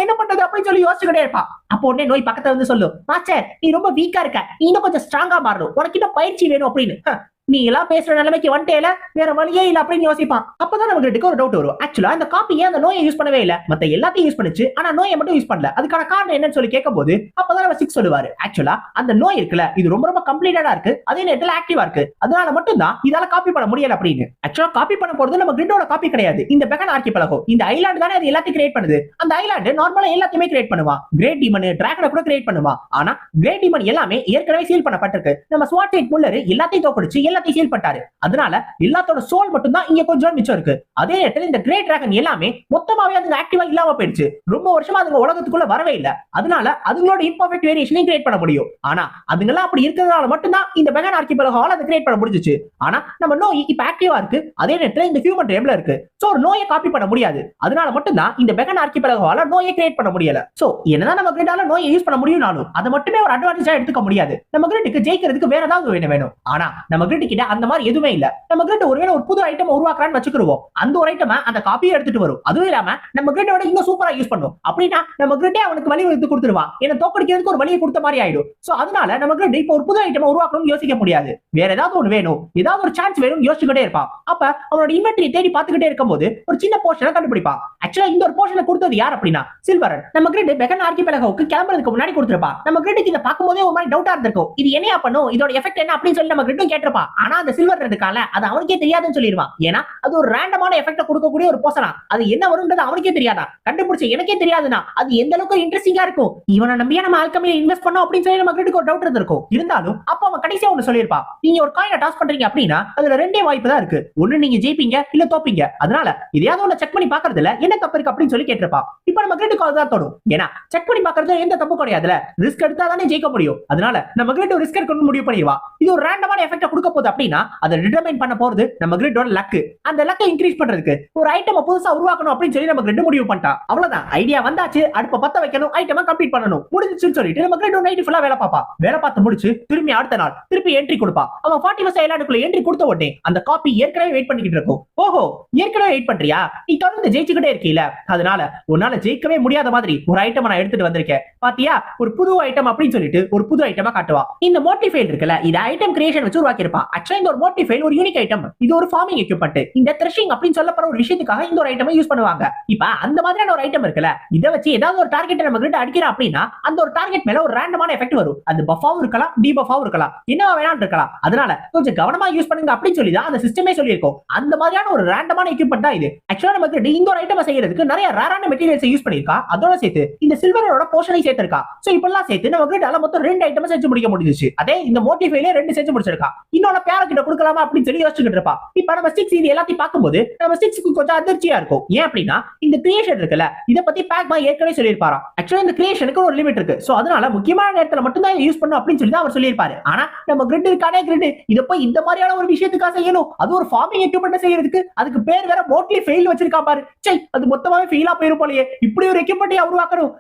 [SPEAKER 1] என்ன பண்றது அப்படின்னு சொல்லி யோசிச்சுக்கிட்டே இருப்பா. அப்போ உடனே நோய் பக்கத்துல வந்து சொல்லும், மாஸ்டர் நீ ரொம்ப வீக்கா இருக்க, நீ இன்னும் கொஞ்சம் ஸ்ட்ராங்கா மாறணும், உனக்கு இன்னும் பயிற்சி வேணும் அப்படின்னு. நீ எல்லாம் பேசுற நிலைமைக்கு வந்துட்டேல, வேற வழியே இல்ல அப்படின்னு யோசிப்பான். அப்பதான் நமக்கு ஒரு டவுட் வரும். ஆக்சுவலா அந்த காப்பி ஏன் அந்த நோயை யூஸ் பண்ணவே இல்ல, மத்த எல்லாத்தையும் யூஸ் பண்ணுச்சு, ஆனா நோயை மட்டும் யூஸ் பண்ணல, அதுக்கான காரணம் என்னன்னு சொல்லி கேட்கும்போது அப்பதான் நம்ம 6 சொல்லுவாரு. ஆக்சுவலா அந்த நோய் இருக்குல்ல, இது ரொம்ப ரொம்ப கம்ப்ளீட்டடா இருக்கு, அதே நேரத்துல ஆக்டிவா இருக்கு, அதனால மட்டும் தான் இதால காப்பி பண்ண முடியல அப்படின்னு. ஆக்சுவலா காப்பி பண்ண போறது நம்ம கிரிட்டோட காப்பி கிடையாது, இந்த பெகன் ஆர்கிபெலகோ. இந்த ஐலாண்ட் தானே அது எல்லாத்தையும் கிரியேட் பண்ணுது. அந்த ஐலாண்ட் நார்மலா எல்லாத்தையுமே கிரியேட் பண்ணுவா. கிரேட் டீமன், டிராகனை கூட கிரியேட் பண்ணுவா. ஆனா கிரேட் டீமன் எல்லாமே ஏற்கனவே சீல் பண்ணப்பட்டிருக்கு. நம்ம ஸ்வாட் சைட் முல்லர் எல்லாத்தையும் தோக்கடிச்சு எல்லாத்தையும் சீல் பண்ணிட்டாரு. அதனால எல்லாத்தோட சோல் மட்டும் தான் இங்க கொஞ்சம் மிச்சம் இருக்கு. அதே நேரத்துல இந்த கிரேட் டிராகன் எல்லாமே மொத்தமாவே அது ஆக்டிவா இல்லாம போயிடுச்சு. ரொம்ப வருஷமா அதுங்க உலகத்துக்குள்ள வரவே இல்ல. அதனால அதுங்களோட இம்பர்ஃபெக்ட் வேரியேஷனை கிரியேட் பண்ண முடியும். ஆனா அதுங்கெல்லாம் அப்படி இருக்கிறதுனால மட்டும் தான் இந்த பெகன் ஆர்கிபெலகோவால அதை கிரியேட் பண்ண முடிஞ்சிச்சு. ஆனா நம்ம நோய் இப்ப ஆக்டிவா இருக்கு, அதே நேரத்துல இந்த ஹியூமன் ரேம்ல இருக்கு. சோ ஒரு நோயை காப்பி பண்ண முடியாது. அதனால மட்டும் தான் இந்த பெகன் ஆர்கிபெலகோவால நோயை கிரியேட் பண்ண முடியல. சோ என்னதான் நம்ம கிரிட்டால நோயை யூஸ் பண்ண முடியும்னாலும் அதை மட்டுமே ஒரு அட்வான்டேஜா எடுத்துக்க முடியாது. நம்ம கிரிட்டுக்கு ஜெயிக்கிறதுக்கு வேற ஏதாவது வேணும். ஆனா நம்ம கிரிட் கிட்ட அந்த மாதிரி எதுவுமே இல்ல. நம்ம கிரிட் ஒருவேளை ஒரு புது ஐட்டம் உருவாக்குறான்னு வச்சுக்கிடுவோம். அந்த ஒரு ஐட்டம் அந்த காப்பியை எடுத்துட்டு வரும். அதுவும் இல்லாம நம்ம கிரிட்டோட இன்னும் சூப்பரா யூஸ் பண்ணும். அப்படின்னா நம்ம கிரிட்டே அவனுக்கு வழி எடுத்து கொடுத்துருவான். என்ன தோக்கடிக்கிறதுக்கு ஒரு வழியை கொடுத்த மாதிரி ஆயிடும். சோ அதனால நம்ம கிரிட் இப்போ ஒரு புது ஐட்டம் உருவாக்கணும்னு யோசிக்க முடியாது. வேற ஏதாவது ஒன்று வேணும், ஏதாவது ஒரு சான்ஸ் வேணும் யோசிச்சுக்கிட்டே இருப்பான். அப்ப அவனோட இன்வென்டரி தேடி பார்த்துக்கிட்டே இருக்கும்போது ஒரு சின்ன போர்ஷனை கண்டுபிடிப்பான். ஆக்சுவலா இந்த ஒரு போர்ஷனை கொடுத்தது யார் அப்படின்னா சில்வரன். நம்ம கிரிட் பெகன் ஆர்கிபெலகோவுக்கு கிளம்புறதுக்கு முன்னாடி கொடுத்துருப்பா. நம்ம கிரிட்டுக்கு இதை பார்க்கும்போதே ஒரு மாதிரி டவுட்டா இருந்திருக்கும். இது என்னையா பண்ணும், இதோட எஃபெக்ட் என்ன அப்படின்னு சொல்லி நம்ம கிரிட்டும் கேட்டிருப்பா. ஆனா அந்த சில்வர் இருக்கால அது அவனுக்கே தெரியாதுன்னு சொல்லிடுவான். ஏன்னா அது ஒரு ரேண்டமான எஃபெக்ட் கொடுக்கக்கூடிய ஒரு போர்ஷனா, அது என்ன வரும்ன்றது அவனுக்கே தெரியாதா, கண்டுபிடிச்ச எனக்கே தெரியாதுன்னா அது எந்த அளவுக்கு இன்ட்ரெஸ்டிங்கா இருக்கும். இவனை நம்பியா நம்ம ஆல்கமில இன்வெஸ்ட் பண்ணோம் அப்படின்னு சொல்லி நம்ம கிரிட்டுக்கு ஒரு டவுட் இருந்திருக்கும். இருந்தாலும் அப்ப அவன் கடைசியா ஒன்னு சொல்லியிருப்பா, நீங்க ஒரு காயினை டாஸ் பண்றீங்க அப்படின்னா அதுல ரெண்டே வாய்ப்பு தான் இருக்கு, ஒண்ணு நீங்க ஜெயிப்பீங்க இல்ல தோப்பீங்க. அதனால இதையாவது ஒண்ணு செக் பண்ணி பாக்குறதுல என்ன தப்பு இருக்கு அப்படின்னு சொல்லி கேட்டிருப்பா. இப்ப நம்ம கிரிட்டுக்கு அதுதான் தோணும். ஏன்னா செக் பண்ணி பாக்குறதுல எந்த தப்பு கிடையாதுல, ரிஸ்க் எடுத்தா தானே ஜெயிக்க முடியும். அதனால நம்ம கிரிட் ரிஸ்க் எடுக்கணும்னு முடிவு பண்ணிடுவா. இது ஒரு ரேண்டமான எஃபெக்ட் கொடுக்க போகுது அப்படின்னா அதை டிட்டர்மைன் பண்ண போறது நம்ம கிரிட்டோட லக். அந்த லக்கை இன்கிரீஸ் பண்றதுக்கு ஒரு ஐட்டம் புதுசா உருவாக்கணும் அப்படின்னு சொல்லி நம்ம கிரிட் முடிவு பண்ணிட்டா. அவ்வளவுதான், ஐடியா வந்தாச்சு, அடுப்ப பத்த வைக்கணும், ஐட்டமா கம்ப்ளீட் பண்ணணும், முடிஞ்சுன்னு சொல்லிட்டு நம்ம கிரிட் நைட் ஃபுல்லா வேலை பாப்பா. வேலை பார்த்து முடிச்சு திரும்பி அடுத்த நாள் திருப்பி என்ட்ரி கொடுப்பா. அவன் 40 ஐலாண்டுக்குள்ள என்ட்ரி கொடுத்த உடனே அந்த காப்பி ஏற்கனவே வெயிட் பண்ணிக்கிட்டு இருக்கும். ஓஹோ ஏற்கனவே வெயிட் பண்றியா, நீ தொடர்ந்து ஜெயிச்சுக்கிட்டே இருக்கீல, அதனால உன்னால ஜெயிக்கவே முடியாத மாதிரி ஒரு ஐட்டம் நான் எடுத்துட்டு வந்திருக்கேன் பாத்தியா, ஒரு புது ஐட்டம் அப்படின்னு சொல்லிட்டு ஒரு புது ஐட்டமா காட்டுவா. இந்த மோட்டிஃபைல் இருக்குல்ல, இது ஐட்டம் கிரியேஷன் வச்சு உருவாக்கி இருப்பா. ஆக்சுவலா இந்த ஒரு மோட்டிஃபைல் ஒரு யூனிக் ஐட்டம், இது ஒரு ஃபார்மிங் எக்யூப்மென்ட். இந்த த்ரெஷிங் அப்படின்னு சொல்லப்படுற ஒரு விஷயத்துக்காக இந்த ஒரு ஐட்டமை யூஸ் பண்ணுவாங்க. இப்ப அந்த மாதிரியான ஒரு ஐட்டம் இருக்குல்ல, இத வச்சு ஏதாவது ஒரு டார்கெட் நம்ம கிட்ட அடிக்கிறோம் அப்படின்னா அந்த ஒரு டார்கெட் மேல ஒரு ரேண்டமான எஃபெக்ட் வரும். அது பஃபாவும் இருக்கலாம், டிபஃபாவும் இருக்கலாம், என்னவா வேணாலும் இருக்கலாம். அதனால கொஞ்சம் கவனமா யூஸ் பண்ணுங்க அப்படின்னு சொல்லி தான் அந்த சிஸ்டமே சொல்லியிருக்கோம். அந்த மாதிரியான ஒரு ரேண்டமான எக்யூப்மென்ட் தான் இது. ஆக்சுவலா நமக்கு இந்த ஒரு ஐட்டமை செய்யறதுக்கு நிறைய ரேரான மெட்டீரியல்ஸ் யூஸ் பண்ணிருக்கா. அதோட சேர்த்து இந்த சில்வரோட போர்ஷனை சேர்த்திருக்கா. சோ இப்பெல்லாம் சேர்த்து நமக்கு மொத்தம் 2 ஐட்டம் செஞ்சு முடிக்க முடிஞ்சிச்சு. அதே இந்த மோட்டிஃபைல 2 செஞ்சு முடிச்சிருக்கா. இன்னொரு பேர கிட்ட கொடுக்கலாமா அப்படின்னு சொல்லி யோசிச்சுக்கிட்டு இருப்பா. இப்ப நம்ம 6 இது எல்லாத்தையும் பார்க்கும்போது நம்ம 6க்கு கொஞ்சம் அதிர்ச்சியா இருக்கும். ஏன் அப்படின்னா இந்த கிரியேஷன் இருக்குல்ல, இத பத்தி பேக்மா ஏற்கனவே சொல்லியிருப்பாரா. ஆக்சுவலா இந்த கிரியேஷனுக்கு ஒரு லிமிட் இருக்கு. சோ அதனால முக்கியமான நேரத்துல மட்டும் தான் யூஸ் பண்ணணும் அப்படின்னு சொல்லி தான் அவர் சொல்லியிருப்பாரு. ஆனா நம்ம கிரிட் இருக்கானே கிரிட் இத போய் இந்த மாதிரியான ஒரு விஷயத்துக்காக செய்யணும், அது ஒரு ஃபார்மிங் எக்யூப்மென்ட் செய்யறதுக்கு அதுக்கு பேர் வேற மோட்லி ஃபெயில் வச்சிருக்கா பாரு. சை அது மொத்தமாவே ஃபெயிலா போயிரும் போலயே, இப்படி ஒரு எக்யூப்மெண்ட் உருவாக்கணும்,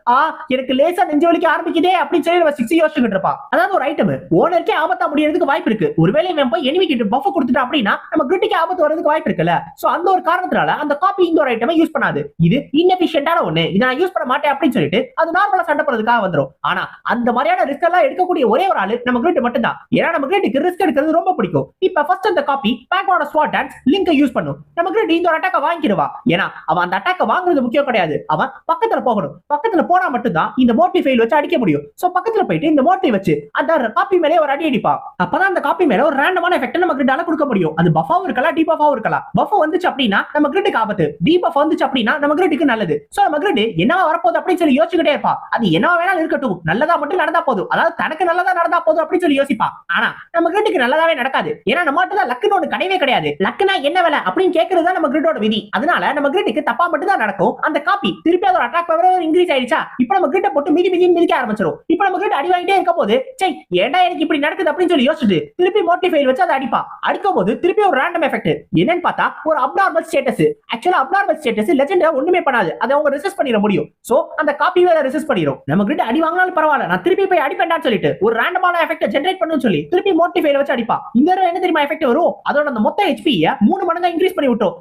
[SPEAKER 1] எனக்கு லேசா நெஞ்சு வலிக்க ஆரம்பிக்குதே அப்படின்னு சொல்லி நம்ம சிக்ஸ் யோசிச்சுட்டு இருப்பா. அதாவது ஒரு ஐட்டம் ஓனருக்கே ஆபத்தா முடியறதுக்கு வாய்ப்பு இருக்கு. ஒருவேளை இவன் போய் எனிமி கிட்ட பஃப் கொடுத்துட்டா அப்படின்னா நம்ம கிரிட்டுக்கு ஆபத்து வரதுக்கு வாய்ப்பு இருக்குல்ல. சோ அந்த ஒரு காரணத்தினால அந்த காப்பி இந்த ஒரு ஐட்டமை யூஸ் பண்ணாது. இது இன்எஃபிஷியன்ட்டான ஒண்ணு, இதை நான் யூஸ் பண்ண மாட்டேன் அப்படின்னு சொல்லிட்டு அது நார்மலா சண்டை போறதுக்காக வந்துரும். ஆனா அந்த மாதிரியான ரிஸ்க் எல்லாம் எடுக்கக்கூடிய ஒரே ஒரு ஆளு நம்ம கிரிட் மட்டும் தான். ஏன்னா நம்ம கிரிட்டுக்கு ரிஸ்க் எடுக்கிறது ரொம்ப பிடிக்கும். இப்ப ஃபர்ஸ்ட் அந்த காப்பி பேக்கோட ஸ்வாட் டான்ஸ் லிங்கை யூஸ் பண்ணும். நம்ம கிரிட் இந்த ஒரு அட்டாக்க வாங்கிடுவா. ஏன்னா அவன் அந்த அட்டாக்க வாங்குறது முக்கியம் கிடையாது, அவன் பக்கத்துல போகணும். பக்கத்துல போனா மட்டும் தான் இந்த மோட்டிவ் ஃபெயில் வச்சு அடிக்க முடியும். சோ பக்கத்துல போயிட்டு இந்த மோட்டிவ் வச்சு அந்த காப்பி மேலே ஒரு அடி அடிப்பா. அப்பதான் அந்த காப்பி மேல ஒரு ரேண்டமான எஃபெக்ட் நம்ம கிரிட்டால கொடுக்க முடியும். அது பஃபாவும் இருக்கலாம், டீபஃபாவும் இருக்கலாம். பஃப் வந்துச்சு அப்படின்னா நம்ம கிரிட்டுக்கு ஆபத்து, டீபஃப் வந்துச்சு அப்படின்னா நம்ம கிரிட்டுக்கு நல்லது. சோ நம்ம கிரிட் என்னவா வரப்போகுது அப்படின்னு சொல்லி யோசிச்சுக்கிட்டே இருப்பா. அது என்னவா வேணாலும் இருக்கட்டும், நல்லதா மட்டும் நடந்தா போதும், அதாவது தனக்கு நல்லதா நடந்தா போதும் அப்படின்னு சொல்லி யோசிப்பா. ஆனா நம்ம கிரிட்டுக்கு நல்லதாவே நடக்காது. ஏன்னா நம்ம மட்டும் தான் லக்குன்னு ஒண்ணு கிடையவே கிடையாது. லக்குனா என்ன வேலை அப்படின்னு கேட்கறது தான் நம்ம கிரிட்டோட விதி. அதனால நம்ம கிரிட்டுக்கு தப்பா மட்டும் தான் நடக்கும். அந்த காப்பி திருப்பி அதோட அட்டாக் பவர் இன்க்ரீஸ் ஆயிடுச்சா, இப்போ நம்ம கிரிட்ட போட்டு மிதி மிதி மிதிக்க ஆரம்பிச்சிரும். இப்போ நம்ம கிரிட் அடி வாங்கிட்டே இருக்க போது சை ஏன்டா எனக்கு இப்படி நடக்குது அப்படின்னு சொல்லி யோசிச்சுட்டு திருப்பி மோட்டிவ் ஃபெயில் வச்சு அதை அடிப்பா. அடிக்கும் போது திருப்பி ஒரு ரேண்டம் எஃபெக்ட் என்னன்னு பார்த்தா ஒரு அப்நார்மல் ஸ்டேட்டஸ். ஆக்சுவலா அப்நார்மல் ஸ்டேட்டஸ் லெஜெண்ட் ஒண்ணுமே பண்ணாது, அதை அவங்க ரெசிஸ்ட் பண்ணிட முடியும். சோ அந்த காப்பி வேற ரெசிஸ்ட் பண்ணிரும். நம்ம கிரிட் அடி வாங்கினாலும் பரவாயில்ல, நான் திருப்பி போய் அடிப்பேன்டான்னு சொல்லிட்டு ஒரு ரேண்டமான எஃபெக்ட் ஜெனரேட் பண்ணுன்னு சொல்லி திருப்பி மோட்டிவ் ஃபெயில் வச்சு அடிப்பா. இந்த என்ன தெரியுமா எஃபெக்ட் வரும், அதோட அந்த மொத்த ஹெச்பி 3 மடங்கா இன்க்ரீஸ் பண்ணி விட்டோம்.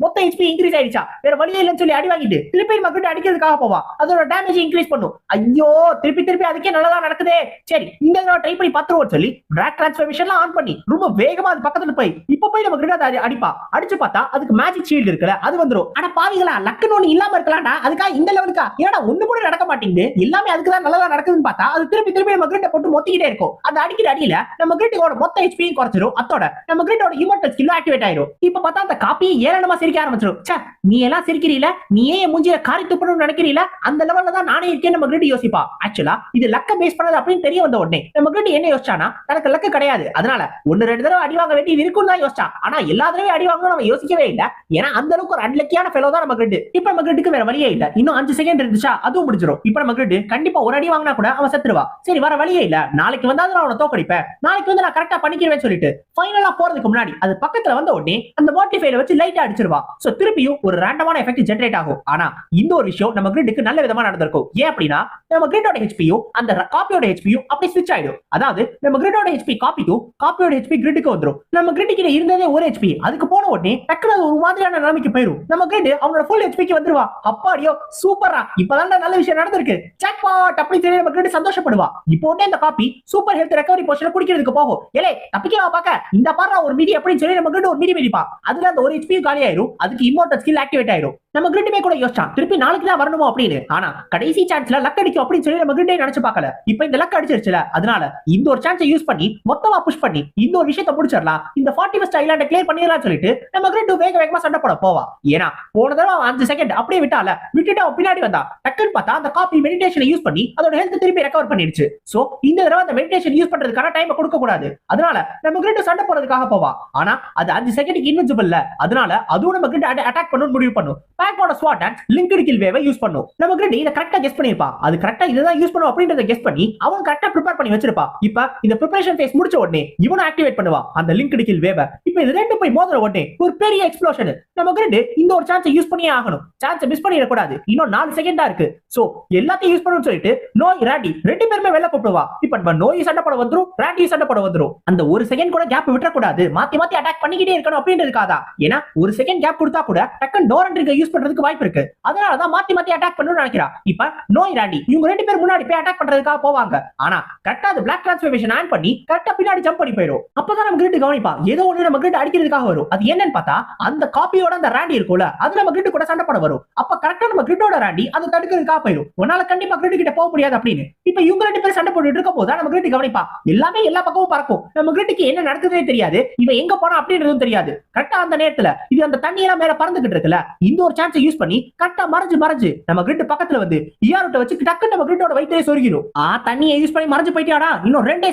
[SPEAKER 1] மொத்த ஹெச்பி இன்க்ரீஸ் ஆயிடுச்சா, வேற வழியே இல்லைன்னு சொல்லி அடி வாங்கிட்டு திருப்பி நம்ம கிட்ட அடிக்கிறதுக்காக போவா. அதோட டேமேஜ் இன்க்ரீஸ் பண்ணும். ஐயோ திருப்பி திருப்பி அதுக்கே நல்லதா நடக்குதே, சரி இந்த தடவை ட்ரை பண்ணி பார்த்துருவோம் சொல்லி டிராக் டிரான்ஸ்ஃபர்மேஷன்லாம் ஆன் பண்ணி ரொம்ப வேகமா அது பக்கத்துல போய் இப்ப போய் நம்ம கிட்ட அடிப்பா. அடிச்சு பார்த்தா அதுக்கு மேஜிக் ஷீல்ட் இருக்குல்ல அது வந்துரும். ஆனா பாவிகளா லக்குன்னு ஒண்ணு இல்லாம இருக்கலாம்டா, அதுக்காக இந்த லெவலுக்கா ஏடா ஒண்ணு கூட நடக்க மாட்டேங்குது, எல்லாமே அதுக்கு தான் நல்லதா நடக்குதுன்னு பார்த்தா அது திருப்பி திருப்பி நம்ம கிட்ட போட்டு மொத்திக்கிட்டே இருக்கும். அந்த அடிக்கிற அடியில நம்ம கிரிட்டோட மொத்த ஹெச்பியும் குறைச்சிரும். அதோட நம்ம கிரிட்டோட இமோர்டல் ஸ்கில் ஆக்டிவேட் ஆயிரும். இப்ப பார்த்தா அந்த காப்பியை ஏளனமா சிரிக்க ஆரம்பிச்சிரும். ச்சே நீ எல்லாம் சிரிக்கிறீல, நீ ஏன் மூஞ்சில காரி துப்பணும்னு நினைக்கிறீல, அந்த லெவல்ல தான் நானே இருக்கேன் நம்ம கிரிட் யோசிப்பா. ஆக்சுவலா இது லக்க பேஸ் பண்ணது அப்படின்னு தெரிய வந்த உடனே நம்ம கிரிட் என்ன யோசிச்சானா, தனக்கு லக்கு கிடையாது, அதனால 1-2 தடவை அடி வாங்க வேண்டியது இருக்குன்னு தான் யோசிச்சா. ஆனா எல்லா தடவையும் அடி வாங்கணும் நம்ம யோசிக்கவே இல்ல. ஏன்னா அந்த அளவுக்கு ஒரு அன்லக்கியான ஃபெலோ தான் நம்ம கிரிட். இப்ப நம்ம கிரிட்டுக்கு வேற வழியே இல்ல. இன்னும் 5 செகண்ட் இருந்துச்சா அதுவும் முடிஞ்சிரும். இப்ப நம்ம கிரிட் கண்டிப்பா ஒரு அடி வாங்கினா கூட அவன் செத்துருவா. சரி வர வழியே இல்ல, நாளைக்கு வந்தாலும் நான் அவனை தோக்கடிப்பேன், நாளைக்கு வந்து நான் கரெக்டா பண்ணிக்கிறேன்னு சொல்லிட்டு ஃபைனலா போறதுக்கு முன்னாடி அது பக்கத்துல வந்த உடனே அந்த மோட்டிஃபைல வச்சு லைட்டா அடிச்சிருவா. சோ திருப்பியும் ஒரு ரேண்டமான எஃபெக்ட் ஜெனரேட் ஆகும். ஆனா இந்த ஒரு விஷயம் நம்ம கிரிட்டுக்கு நல்ல விதமா நடந்திருக்கும். ஏன் அப்படின்னா நம்ம கிரிட்டோட ஹெச்பியும் அந்த காப்பியோட ஹெச்பியும் அப்படி ஸ்விட்ச் ஆயிடும். அதாவது நம்ம கிரிட்டோட ஹெச்பி காப்பிக்கும் காப்பியோட ஹெச்பி கிரிட்டுக்கு வந்துரும். நம்ம கிரிட் கிட்ட இருந்ததே ஒரு ஹெச்பி, அதுக்கு போன உடனே டக்குனு ஒரு மாதிரியான நிலைமைக்கு போயிடும். நம்ம கிரிட் அவனோட ஃபுல் ஹெச்பிக்கு வந்துருவா. அப்பாடியோ சூப்பரா, இப்பதான் நல்ல விஷயம் நடந்திருக்கு, ஜாக்பாட் அப்படி சொல்லி நம்ம கிரிட் சந்தோஷப்படுவா. இப்போ உடனே அந்த காப்பி சூப்பர் ஹெல்த் ரெக்கவரி போஷனை குடிக்கிறதுக்கு போகும். ஏலே தப்பிக்கவா பாக்க இந்த பாரா ஒரு மிதி அப்படின்னு சொல்லி நம்ம கிரிட் ஒரு மிதி மிதிப்பா. அதுல அந்த ஒரு ஹெச்பி காலி ஆயிரும். அதுக்கு இமோர்டல் ஸ்கில் ஆக்டிவேட் ஆயிரும். நம்ம கிரிட்டுமே கூட யோசிச்சான் திருப்பி நாளைக்கு தான் வரணுமோ அப்படின்னு. ஆனா கடைசி சான்ஸ்ல லக் அடிக்கும் அப்படின்னு சொல்லி நம்ம கிரிட்டே நினைச்சு பார்க்கல. இப்போ இந்த லக் அடிச்சிருச்சுல, அதனால இந்த ஒரு சான்ஸை யூஸ் பண்ணி மொத்தமா புஷ் பண்ணி இந்த ஒரு விஷயத்தை முடிச்சிடலாம், இந்த 41st ஐலாண்டை கிளியர் பண்ணிடலாம் சொல்லிட்டு நம்ம கிரிட் வேக வேகமா சண்டை போட போவா. ஏன்னா போன தடவை 5 செகண்ட் அப்படியே விட்டால, விட்டுட்டு அவன் பின்னாடி வந்தா. டக்குன்னு பார்த்தா அந்த காப்பி மெடிடேஷனை யூஸ் பண்ணி அதோட ஹெல்த் திருப்பி ரெக்கவர் பண்ணிடுச்சு. சோ இந்த தடவை அந்த மெடிடேஷன் யூஸ் பண்றதுக்கான டைம் கொடுக்க கூடாது. அதனால நம்ம கிரிட் சண்டை போறதுக்காக போவா. ஆனா அது 5 செகண்டுக்கு இன்விசிபிள் இல்ல, அதனால அதுவும் நம்ம கிரிட் அட்டாக் பண்ணனும் முடிவு பண்ணும். பேக்கோட ஸ்வாட் டான்ஸ் லிங்க்டு கில் வேவை யூஸ் பண்ணும். நம்ம கிரிட் இத கரெக்ட்டா கெஸ் பண்ணிருப்பா. அது கரெக்ட்டா இததான் யூஸ் பண்ணும் அப்படின்றத கெஸ் பண்ணி அவன் கரெக்ட்டா ப்ரிப்பேர் பண்ணி வச்சிருப்பா. இப்ப இந்த ப்ரிப்பரேஷன் ஃபேஸ் முடிச்ச உடனே இவனை ஆக்டிவேட் பண்ணுவா அந்த லிங்க்டு கில் வேவை. இப்ப இது ரெண்டு போய் மோதுற உடனே ஒரு பெரிய எக்ஸ்ப்ளோஷன். நம்ம கிரிட் இந்த ஒரு சான்ஸை யூஸ் பண்ணியே ஆகணும். சான்ஸை மிஸ் பண்ணிட கூடாது. இன்னும் 4 செகண்டா இருக்கு. சோ எல்லாத்தையும் யூஸ் பண்ணனும்னு சொல்லிட்டு நோய் ராண்டி ரெண்டு பேருமே வெளில கூப்பிடுவா. இப்ப நம்ம நோய் சண்டை போட வந்துரும், ராண்டி சண்டை போட வந்துரும். அந்த ஒரு செகண்ட் கூட கேப் விட்டுற கூடாது, மாத்தி மாத்தி அட்டாக் பண்ணிக்கிட்டே இருக்கணும் அப்படின்றதுக்காக. ஏன்னா ஒரு செகண்ட் கேப் கொடுத்தா கூட டக்குன்னு டோர் என்ட்ரிக்கு யூஸ் பண்றதுக்கு வாய்ப்பு இருக்கு. அதனால தான் மாத்தி மாத்தி அட்டாக் பண்ணனும்னு நினைக்கிறா. இப்ப நோய் ராண்டி இவங்க ரெண்டு பேர் முன்னாடி போய் அட்டாக் பண்றதுக்காக போவாங்க. ஆனா கரெக்ட்டா அது பிளாக் டிரான்ஸ்ஃபர்மேஷன் ஆன் பண்ணி கரெக்ட்டா பின்னாடி ஜம்ப் பண்ணி போயிடும். அப்பதான் நம்ம கிரிட் கவனிப்பா ஏதோ ஒண்ணு நம்ம கிரிட் அடிக்கிறதுக்காக வரும். அது என்னன்னு பார்த்தா அந்த காப்பியோட அந்த ராண்டி இருக்கும்ல, அது நம்ம கிரிட் கூட சண்டை போட வரும். அப்ப கரெக்ட்டா நம்ம கிரிட்டோட ராண்டி அதை தடுக்கிறதுக்காக போயிடும். உன்னால கண்டிப்பா கிரிட் கிட்ட போக முடியாது அப்படின்னு. இப்ப இவங்க ரெண்டு பேர் சண்டை போட்டுட்டு இருக்க போதா நம்ம கிரிட் கவனிப்பா எல்லாமே எல்லா பக்கமும் பறக்கும். நம்ம கிரிட்டுக்கு என்ன நடக்குதுன்னே தெரியாது, இவன் எங்க போனா அப்படின்றதும் தெரியாது. கரெக்ட்டா அந்த நேரத்துல இது அந்த தண்ணி எல்லாம் மேல பறந்துகிட்டு இருக்குல்ல, இந்த ஒரு சான்ஸை யூஸ் பண்ணி கரெக்ட்டா மறைஞ்சு நம்ம கிரிட் பக்கத்துல வந்து இயாரோட்ட வச்சு டக்கு நம்ம கிரிட்டோட வயிற்றிலே சொருகிடும். தண்ணியை யூஸ் பண்ணி மறைஞ்சு போயிட்டியாடா, இன்னும் 2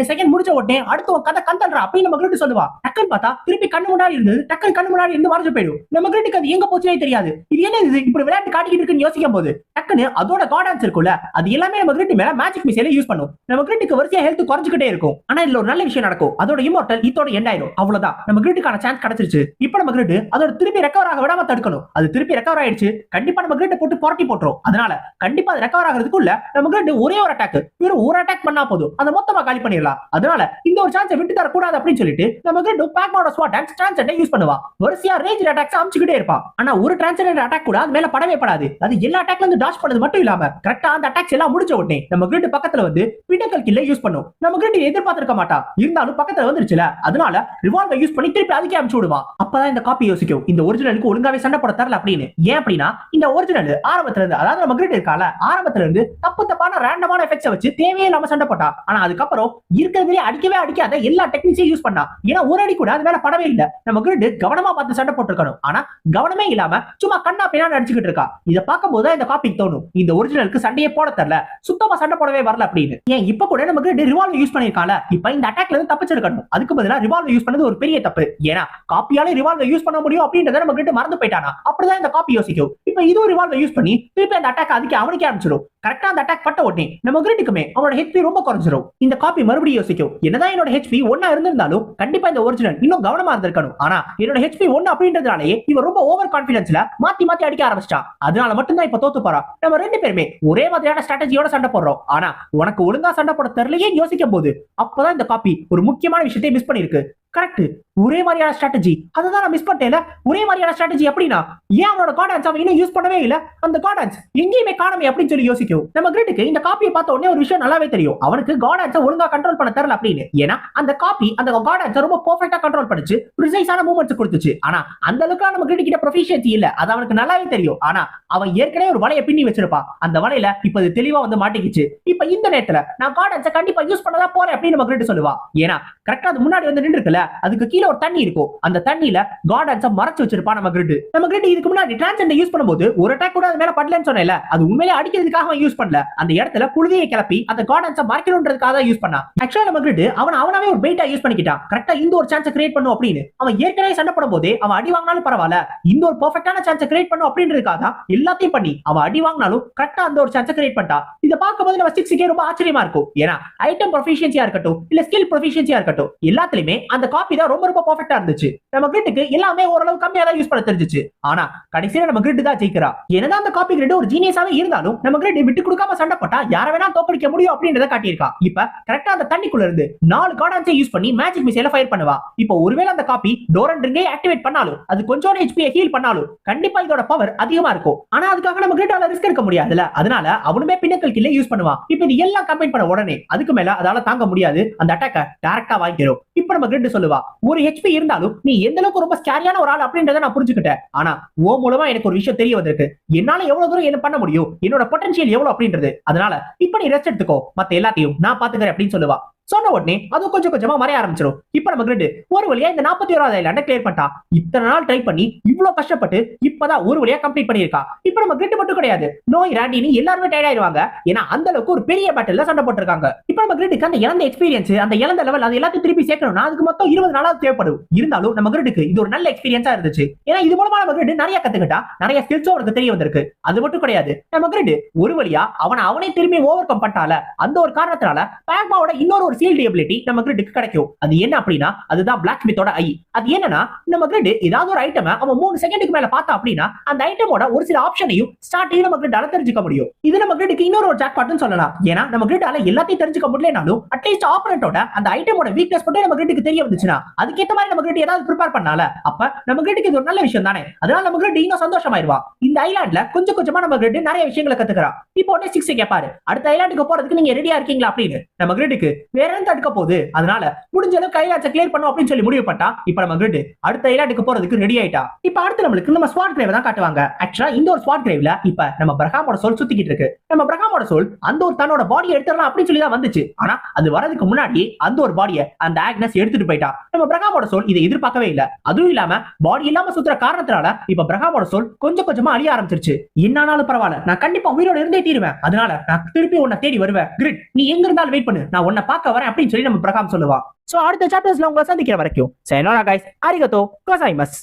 [SPEAKER 1] செகண்ட் முடிச்ச உடனே அடுத்து ஒரு கதை கந்தல்றா அப்படின்னு நம்ம கிரிட் சொல்லுவா. டக்குன்னு பார்த்தா திருப்பி கண்ணு முன்னாடி இருந்து டக்குன்னு கண்ணு முன்னாடி இருந்து மறைஞ்சு போயிடும். நம்ம கிரிட்டுக்கு அது எங்க போச்சுனே தெரியாது. இது என்ன இது இப்படி விளையாட்டு காட்டிக்கிட்டு இருக்குன்னு யோசிக்கும் போது டக்குன்னு அதோட கார்டான்ஸ் இருக்குல்ல, அது எல்லாமே நம்ம கிரிட் மேல மேஜிக் மிசைலை யூஸ் பண்ணும். நம்ம கிரிட்டுக்கு வரிசையா ஹெல்த் குறைஞ்சிக்கிட்டே இருக்கும். ஆனா இதுல ஒரு நல்ல விஷயம் நடக்கும். அதோட இமோர்டல் இதோட எண்ட் ஆயிடும். அவ்வளவுதான், நம்ம கிரிட்டுக்கான சான்ஸ் கிடைச்சிருச்சு. இப்போ நம்ம கிரிட் அதோட திருப்பி ரெக்கவர் ஆக விடாம தடுக்கணும். அது திருப்பி ரெக்கவர் ஆயிடுச்சு கண்டிப்பா நம்ம கிரிட் போட்டு புரட்டி போட்டுரும். அதனால கண்டிப்பா அது ரெக்கவர் ஆகிறதுக்குள்ள நம்ம கிரிட் ஒரே ஒரு அட்டாக் வெறும் ஒரு அட்டாக் பண்ணா போதும் அதை மொத்தமா காலி பண்ணிடலாம். அதனால இந்த ஒரு சான்ஸை விட்டு தர கூடாது அப்படின்னு சொல்லிட்டு நம்ம கிரிட் பேக்மோட ஸ்வாட் டான்ஸ் டிரான்சென்டை யூஸ் பண்ணுவா. வரிசையா ரேஞ்ச் அட்டாக்ஸ் அமிச்சுக்கிட்டே இருப்பான். ஆனா ஒரு டிரான்சென்ட் அட்டாக் கூட அது மேல படவே படாது. அது எல்லா அட்டாக்ல இருந்து டாஷ் பண்ணது மட்டும் இல்லாம கரெக்டா அந்த அட்டாக்ஸ் எல்லாம் முடிச்ச உடனே நம்ம கிரிட் பக்கத்துல வந்து பின்னக்கல் கில்ல யூஸ் பண்ணும். நம்ம கிரிட் எதிர்பார்த்திருக்க மாட்டா, இருந்தாலும் பக்கத்துல வந்துருச்சுல அதனால ரிவால்வை யூஸ் பண்ணி திருப்பி அதுக்கே அமிச்சு விடுவான். அப்பதான் இந்த காப்பி யோசிக்கும் இந்த ஒரிஜினலுக்கு ஒழுங்காவே சண்டை போட தரல அப்படின்னு. ஏன் அப்படின்னா இந்த ஒரிஜினல் ஆரம்பத்துல இருந்து அதாவது நம்ம கிரிட் இருக்கால ஆரம்பத்துல இருந்து தப்பான ரேண்டமான எஃபெக்ட்ஸ் வச்சு தேவையே இல்லாம சண்டை போட்டா. ஆனா அதுக்கப்புறம் இருக்கிறதுலே அடிக்கவே அடிக்காத எல்லா டெக்னிக்ஸையும் யூஸ் பண்ணா. ஏன்னா ஒரு அடி கூட அது மேல படவே இல்லை. நம்ம கிரிட் கவனமா பார்த்து சண்டை போட்டுருக்கணும். ஆனா கவனமே இல்லாம சும்மா கண்ணா பின்னா அடிச்சுக்கிட்டு இருக்கா. இதை பார்க்கும் போது இந்த காப்பிக்கு தோணும் இந்த ஒரிஜினலுக்கு சண்டையே போட தரல, சுத்தமா சண்டை போடவே வரல அப்படின்னு. ஏன் இப்ப கூட நம்ம கிரிட் ரிவால்வர் யூஸ் பண்ணிருக்கால, இப்ப இந்த அட்டாக்ல இருந்து தப்பிச்சிருக்கணும். அதுக்கு பதிலா ரிவால்வர் யூஸ் பண்ணது ஒரு பெரிய தப்பு. ஏன்னா காப்பியாலே ரிவால்வர் யூஸ் பண்ண முடியும் அப்படின்றத நம்ம கிட்ட மறந்து போயிட்டானா. அப்படிதான் இந்த காப்பி யோசிக்கும். இப்ப இது ஒரு ரிவால்வர் யூஸ் பண்ணி திருப்பி அந்த அட்டாக் அதுக்கு அவனுக்கே ஆரம்பிச்சிடும். கரெக்டா அந்த அட்டாக் பட்ட உடனே நம்ம கிரிட்டுக்குமே அவனோட ஹெச்பி ரொம்ப குறைஞ்சிரும். இந்த காப்பி மறுபடியும் யோசிக்கும் என்னதான் என்னோட ஹெச்பி ஒன்னா இருந்திருந்தாலும் கண்டிப்பா இந்த ஒரிஜினல் இன்னும் கவனமா இருந்திருக்கணும். ஆனா என்னோட ஹெச்பி ஒன்னு அப்படின்றதுனாலே இவன் ரொம்ப ஓவர் கான்பிடன்ஸ்ல மாத்தி மாத்தி அடிக்க ஆரம்பிச்சிட்டான். அதனால மட்டும்தான் இப்ப தோத்து போறான். நம்ம ரெண்டு பேருமே ஒரே மாதிரியான ஸ்ட்ராட்டஜியோட சண்டை போடுறோம். ஆனா உனக்கு ஒழுங்கா சண்டை போட தெரியலையே யோசிக்கும் போது அப்பதான் இந்த காப்பி ஒரு முக்கியமான விஷயத்தை மிஸ் பண்ணிருக்கு. கரெக்ட், ஒரே மாதிரியான ஸ்ட்ராட்டஜி அதுதான் நான் மிஸ் பண்ணிட்டேன். ஒரே மாதிரியான ஸ்ட்ராட்டஜி அப்படின்னா ஏன் அவனோட கார்டன்ஸ் அவன் இன்னும் யூஸ் பண்ணவே இல்ல, அந்த கார்டன்ஸ் எங்கேயுமே காணமே அப்படின்னு சொல்லி யோசிக்கும். நம்ம கிரிட்டுக்கு இந்த காப்பியை பார்த்த உடனே ஒரு விஷயம் நல்லாவே தெரியும், அவனுக்கு கார்டன்ஸை ஒழுங்கா கண்ட்ரோல் பண்ண தெரியல அப்படின்னு. ஏன்னா அந்த காப்பி அந்த கார்டன்ஸை ரொம்ப பெர்ஃபெக்ட்டா கண்ட்ரோல் பண்ணிச்சு, ப்ரிசைஸான மூவ்மெண்ட்ஸ் கொடுத்துச்சு. ஆனா அந்த அளவுக்கு நம்ம கிரிட் கிட்ட ப்ரொஃபிஷியன்சி இல்ல, அது அவனுக்கு நல்லாவே தெரியும். ஆனா அவன் ஏற்கனவே ஒரு வலையை பின்னி வச்சிருப்பான். அந்த வலையில இப்ப அது தெளிவா வந்து மாட்டிக்கிச்சு. இப்ப இந்த நேரத்துல நான் கார்டன்ஸை கண்டிப்பா யூஸ் பண்ணதா போறேன் அப்படின்னு நம்ம கிரிட் சொல்லுவா. ஏன்னா கரெக்டா அது முன்னாடி வந்து நின்று இருக்குல்ல, அதுக்கு கீழே ஒரு தண்ணி இருக்கும். அந்த தண்ணியில கார்டன்ஸை மறைச்சு வச்சிருப்பா நம்ம கிரிட். நம்ம கிரிட் இதுக்கு முன்னாடி டிரான்சென்ட் யூஸ் பண்ணும்போது ஒரு அட்டாக் கூட அது மேல படலன்னு சொன்னேன்ல, அது உண்மையிலே அடிக்கிறதுக்காக அவன் யூஸ் பண்ணல, அந்த இடத்துல புழுதியை கிளப்பி அந்த கார்டன்ஸை மறைக்கணும்ன்றதுக்காக தான் யூஸ் பண்ணா. ஆக்சுவலா நம்ம கிரிட் அவனாவே ஒரு பெயிட்டா யூஸ் பண்ணிக்கிட்டான். கரெக்டா இந்த ஒரு சான்ஸை கிரியேட் பண்ணும் அப்படின்னு. அவன் ஏற்கனவே சண்டை போடும் போது அவன் அடி வாங்கினாலும் பரவாயில்ல, இந்த ஒரு பெர்ஃபெக்ட்டான சான்ஸை கிரியேட் பண்ணும் அப்படின்றதுக்காக தான் எல்லாத்தையும் பண்ணி அவன் அடி வாங்கினாலும் கரெக்டா அந்த ஒரு சான்ஸை கிரியேட் பண்ணிட்டா. இதை பார்க்கும்போது நம்ம 6K ரொம்ப ஆச்சரியமா இருக்கும். ஏன்னா ஐட்டம் ப்ரொஃபிஷியன்சியா இருக்கட்டும் இல்ல ஸ்கில் ப்ரொஃபிஷியன்சியா இருக்கட்டும் எல்லாத்துலயுமே அந்த காப்பி தான் ரொம்ப ரொம்ப பெர்ஃபெக்ட்டா இருந்துச்சு. நம்ம கிரிட்டுக்கு எல்லாமே ஓரளவு கம்மியா தான் யூஸ் பண்ண தெரிஞ்சிச்சு. ஆனா கடைசியில நம்ம கிரிட் தான் ஜெயிக்கிறா. என்னதான் அந்த காப்பி கிரிட் ஒரு ஜீனியஸாவே இருந்தாலும் நம்ம கிரிட் விட்டு கொடுக்காம சண்டை போட்டா யார வேணா தோக்கடிக்க முடியும் அப்படின்றத காட்டியிருக்கா. இப்ப கரெக்டா அந்த தண்ணிக்குள்ள இருந்து 4 கார்டன்ஸை யூஸ் பண்ணி மேஜிக் மிசைல ஃபயர் பண்ணுவா. இப்போ ஒருவேளை அந்த காப்பி டோரன் ரிங்கை ஆக்டிவேட் பண்ணாலும் அது கொஞ்சம் HP ஹீல் பண்ணாலும் கண்டிப்பா இதோட பவர் அதிகமா இருக்கும். ஆனா அதுக்காக நம்ம கிரிட்டால ரிஸ்க் எடுக்க முடியாதுல, அதனால அவனுமே பின்னக்கல் கில்ல யூஸ் பண்ணுவான். இப்போ இது எல்லாம் கம்பைன் பண்ண உடனே அதுக்கு மேல அதால தாங்க முடியாது, அந்த அட்டாக்க டைரக்டா வாங்கிரும். இப்ப நம்ம கிரிட் சொல்லுவா ஒரு HP இருந்தாலும் நீ எந்த அளவுக்கு ரொம்ப ஸ்கேரியான ஒரு ஆள் அப்படின்றத நான் புரிஞ்சுக்கிட்டேன். ஆனா ஓ மூலமா எனக்கு ஒரு விஷயம் தெரிய வந்திருக்கு, என்னால எவ்வளவு தூரம் என்ன பண்ண முடியும், என்னோட பொட்டன்ஷியல் எவ்வளவு அப்படின்றது. அதனால இப்ப நீ ரெஸ்ட் எடுத்துக்கோ, மத்த எல்லாத்தையும் நான் பாத்துக்கிறேன் அப்படின்னு சொல்லுவா. சொன்ன உடனே அது கொஞ்சம் கொஞ்சமா மறைய ஆரம்பிச்சிடும். இப்ப நம்ம கிரிட் ஒரு வழியா இந்த 41வது ஐலாண்ட கிளியர் பண்ணிட்டா. இத்தனை நாள் ட்ரை பண்ணி இவ்வளவு கஷ்டப்பட்டு இப்பதான் ஒரு வழியா கம்ப்ளீட் பண்ணிருக்கா. இப்ப நம்ம கிரிட் மட்டும் கிடையாது, நோய் ராண்டினி எல்லாருமே டயர்ட் ஆயிருவாங்க. ஏன்னா அந்த அளவுக்கு ஒரு பெரிய பேட்டில்ல சண்டை போட்டுருக்காங்க. இப்ப நம்ம கிரிட்டுக்கு அந்த இழந்த எக்ஸ்பீரியன்ஸ் அந்த இழந்த லெவல் அது எல்லாத்தையும் திருப்பி சேர்க்கணும்னா அதுக்கு மொத்தம் 20 நாளாவது தேவைப்படும். இருந்தாலும் நம்ம கிரிட்டுக்கு இது ஒரு நல்ல எக்ஸ்பீரியன்ஸா இருந்துச்சு. ஏன்னா இது மூலமா நம்ம கிரிட் நிறைய கத்துக்கிட்டா, நிறைய ஸ்கில்ஸும் அவனுக்கு தெரிய வந்திருக்கு. அது மட்டும் கிடையாது, நம்ம கிரிட் ஒரு வழியா அவனே திரும்பி ஓவர் கம் பண்ணிட்டால அந்த ஒரு காரணத்தினால பேக்மாவோட இன்னொரு ஒரு சீல்டு எபிலிட்டி நம்ம கிரிட்டுக்கு கிடைக்கும். அது என்ன அப்படின்னா அதுதான் பிளாக் ஸ்மித்தோட ஐ. அது என்னன்னா நம்ம கிரிட் ஏதாவது ஒரு ஐட்டமை அவன் 3 செகண்டுக்கு மேல பார்த்தா அப்படின்னா அந்த ஐட்டமோட ஒரு சில ஆப்ஷனையும் ஸ்டார்டிங் நம்ம கிரிட்டால தெரிஞ்சுக்க முடியும். இது நம்ம கிரிட்டுக்கு இன்னொரு ஒரு ஜாக்பாட்னு சொல்லலாம். ஏன்னா நம்ம கிரிட்டால எல்லாத்தையும் தெரிஞ்சுக்க முடியலனாலும் அட்லீஸ்ட் ஆப்போனன்ட்டோட அந்த ஐட்டமோட வீக்னஸ் மட்டும் நம்ம கிரிட்டுக்கு தெரிய வந்துச்சுன்னா அதுக்கேற்ற மாதிரி நம்ம கிரிட் ஏதாவது ப்ரிப்பேர் பண்ணால அப்ப நம்ம கிரிட்டுக்கு இது ஒரு நல்ல விஷயம் தானே. அதனால நம்ம கிரிட் இன்னும் சந்தோஷமாயிருவா. இந்த ஐலாண்ட்ல கொஞ்சம் கொஞ்சமா நம்ம கிரிட் நிறைய விஷயங்களை கத்துக்கிறா. இப்போ உடனே 6 கேட்பாரு அடுத்த ஐலாண்டுக்கு போறதுக்கு நீங்க ரெடியா இருக்கீங்களா அப்படின்னு. நம்ம கிரிட்டுக்கு வேற எந்த தடுக்க போகுது, அதனால முடிஞ்ச அளவுக்கு ஐலாண்ட்ஸை கிளியர் பண்ணும் அப்படின்னு சொல்லி முடிவு பண்ணிட்டா. இப்ப நம்ம கிரிட் அடுத்த ஐலாண்டுக்கு போறதுக்கு ரெடி ஆயிட்டா. இப்ப அடுத்து நம்மளுக்கு நம்ம ஸ்வாட் கிரேவ் தான் காட்டுவாங்க. ஆக்சுவலா இந்த ஒரு ஸ்வாட் கிரேவ்ல இப்ப நம்ம பிரகாமோட சோல் சுத்திக்கிட்டு இருக்கு. நம்ம பிரகாமோட சோல் அந்த ஒரு தன்னோட பாடியை எடுத்துடலாம் அப்படின்னு சொல்லி தான் வந்துச்சு. ஆனா அது வரதுக்கு முன்னாடி அந்த ஒரு பாடியை அந்த ஆக்னஸ் எடுத்துட்டு போயிட்டா. நம்ம பிரகாமோட சோல் இதை எதிர்பார்க்கவே இல்ல. அதுவும் இல்லாம பாடி இல்லாம சுத்துற காரணத்தினால இப்ப பிரகாமோட சோல் கொஞ்சம் கொஞ்சமா அழிய ஆரம்பிச்சிருச்சு. என்னாலும் பரவாயில்ல, நான் கண்டிப்பா உயிரோட இருந்தே தீருவேன், அதனால நான் திருப்பி உன்னை தேடி வருவேன். கிரிட் நீ எங்க இருந்தாலும் வெயிட் பண்ணு, நான் உன்னை பார்க்க வரேன் அப்படின்னு சொல்லி நம்ம பிரகாம் சொல்லுவா. சோ அடுத்த சாப்டர்ஸ்ல உங்களை சந்திக்கிற வரைக்கும் sayonara guys, arigato gozaimasu.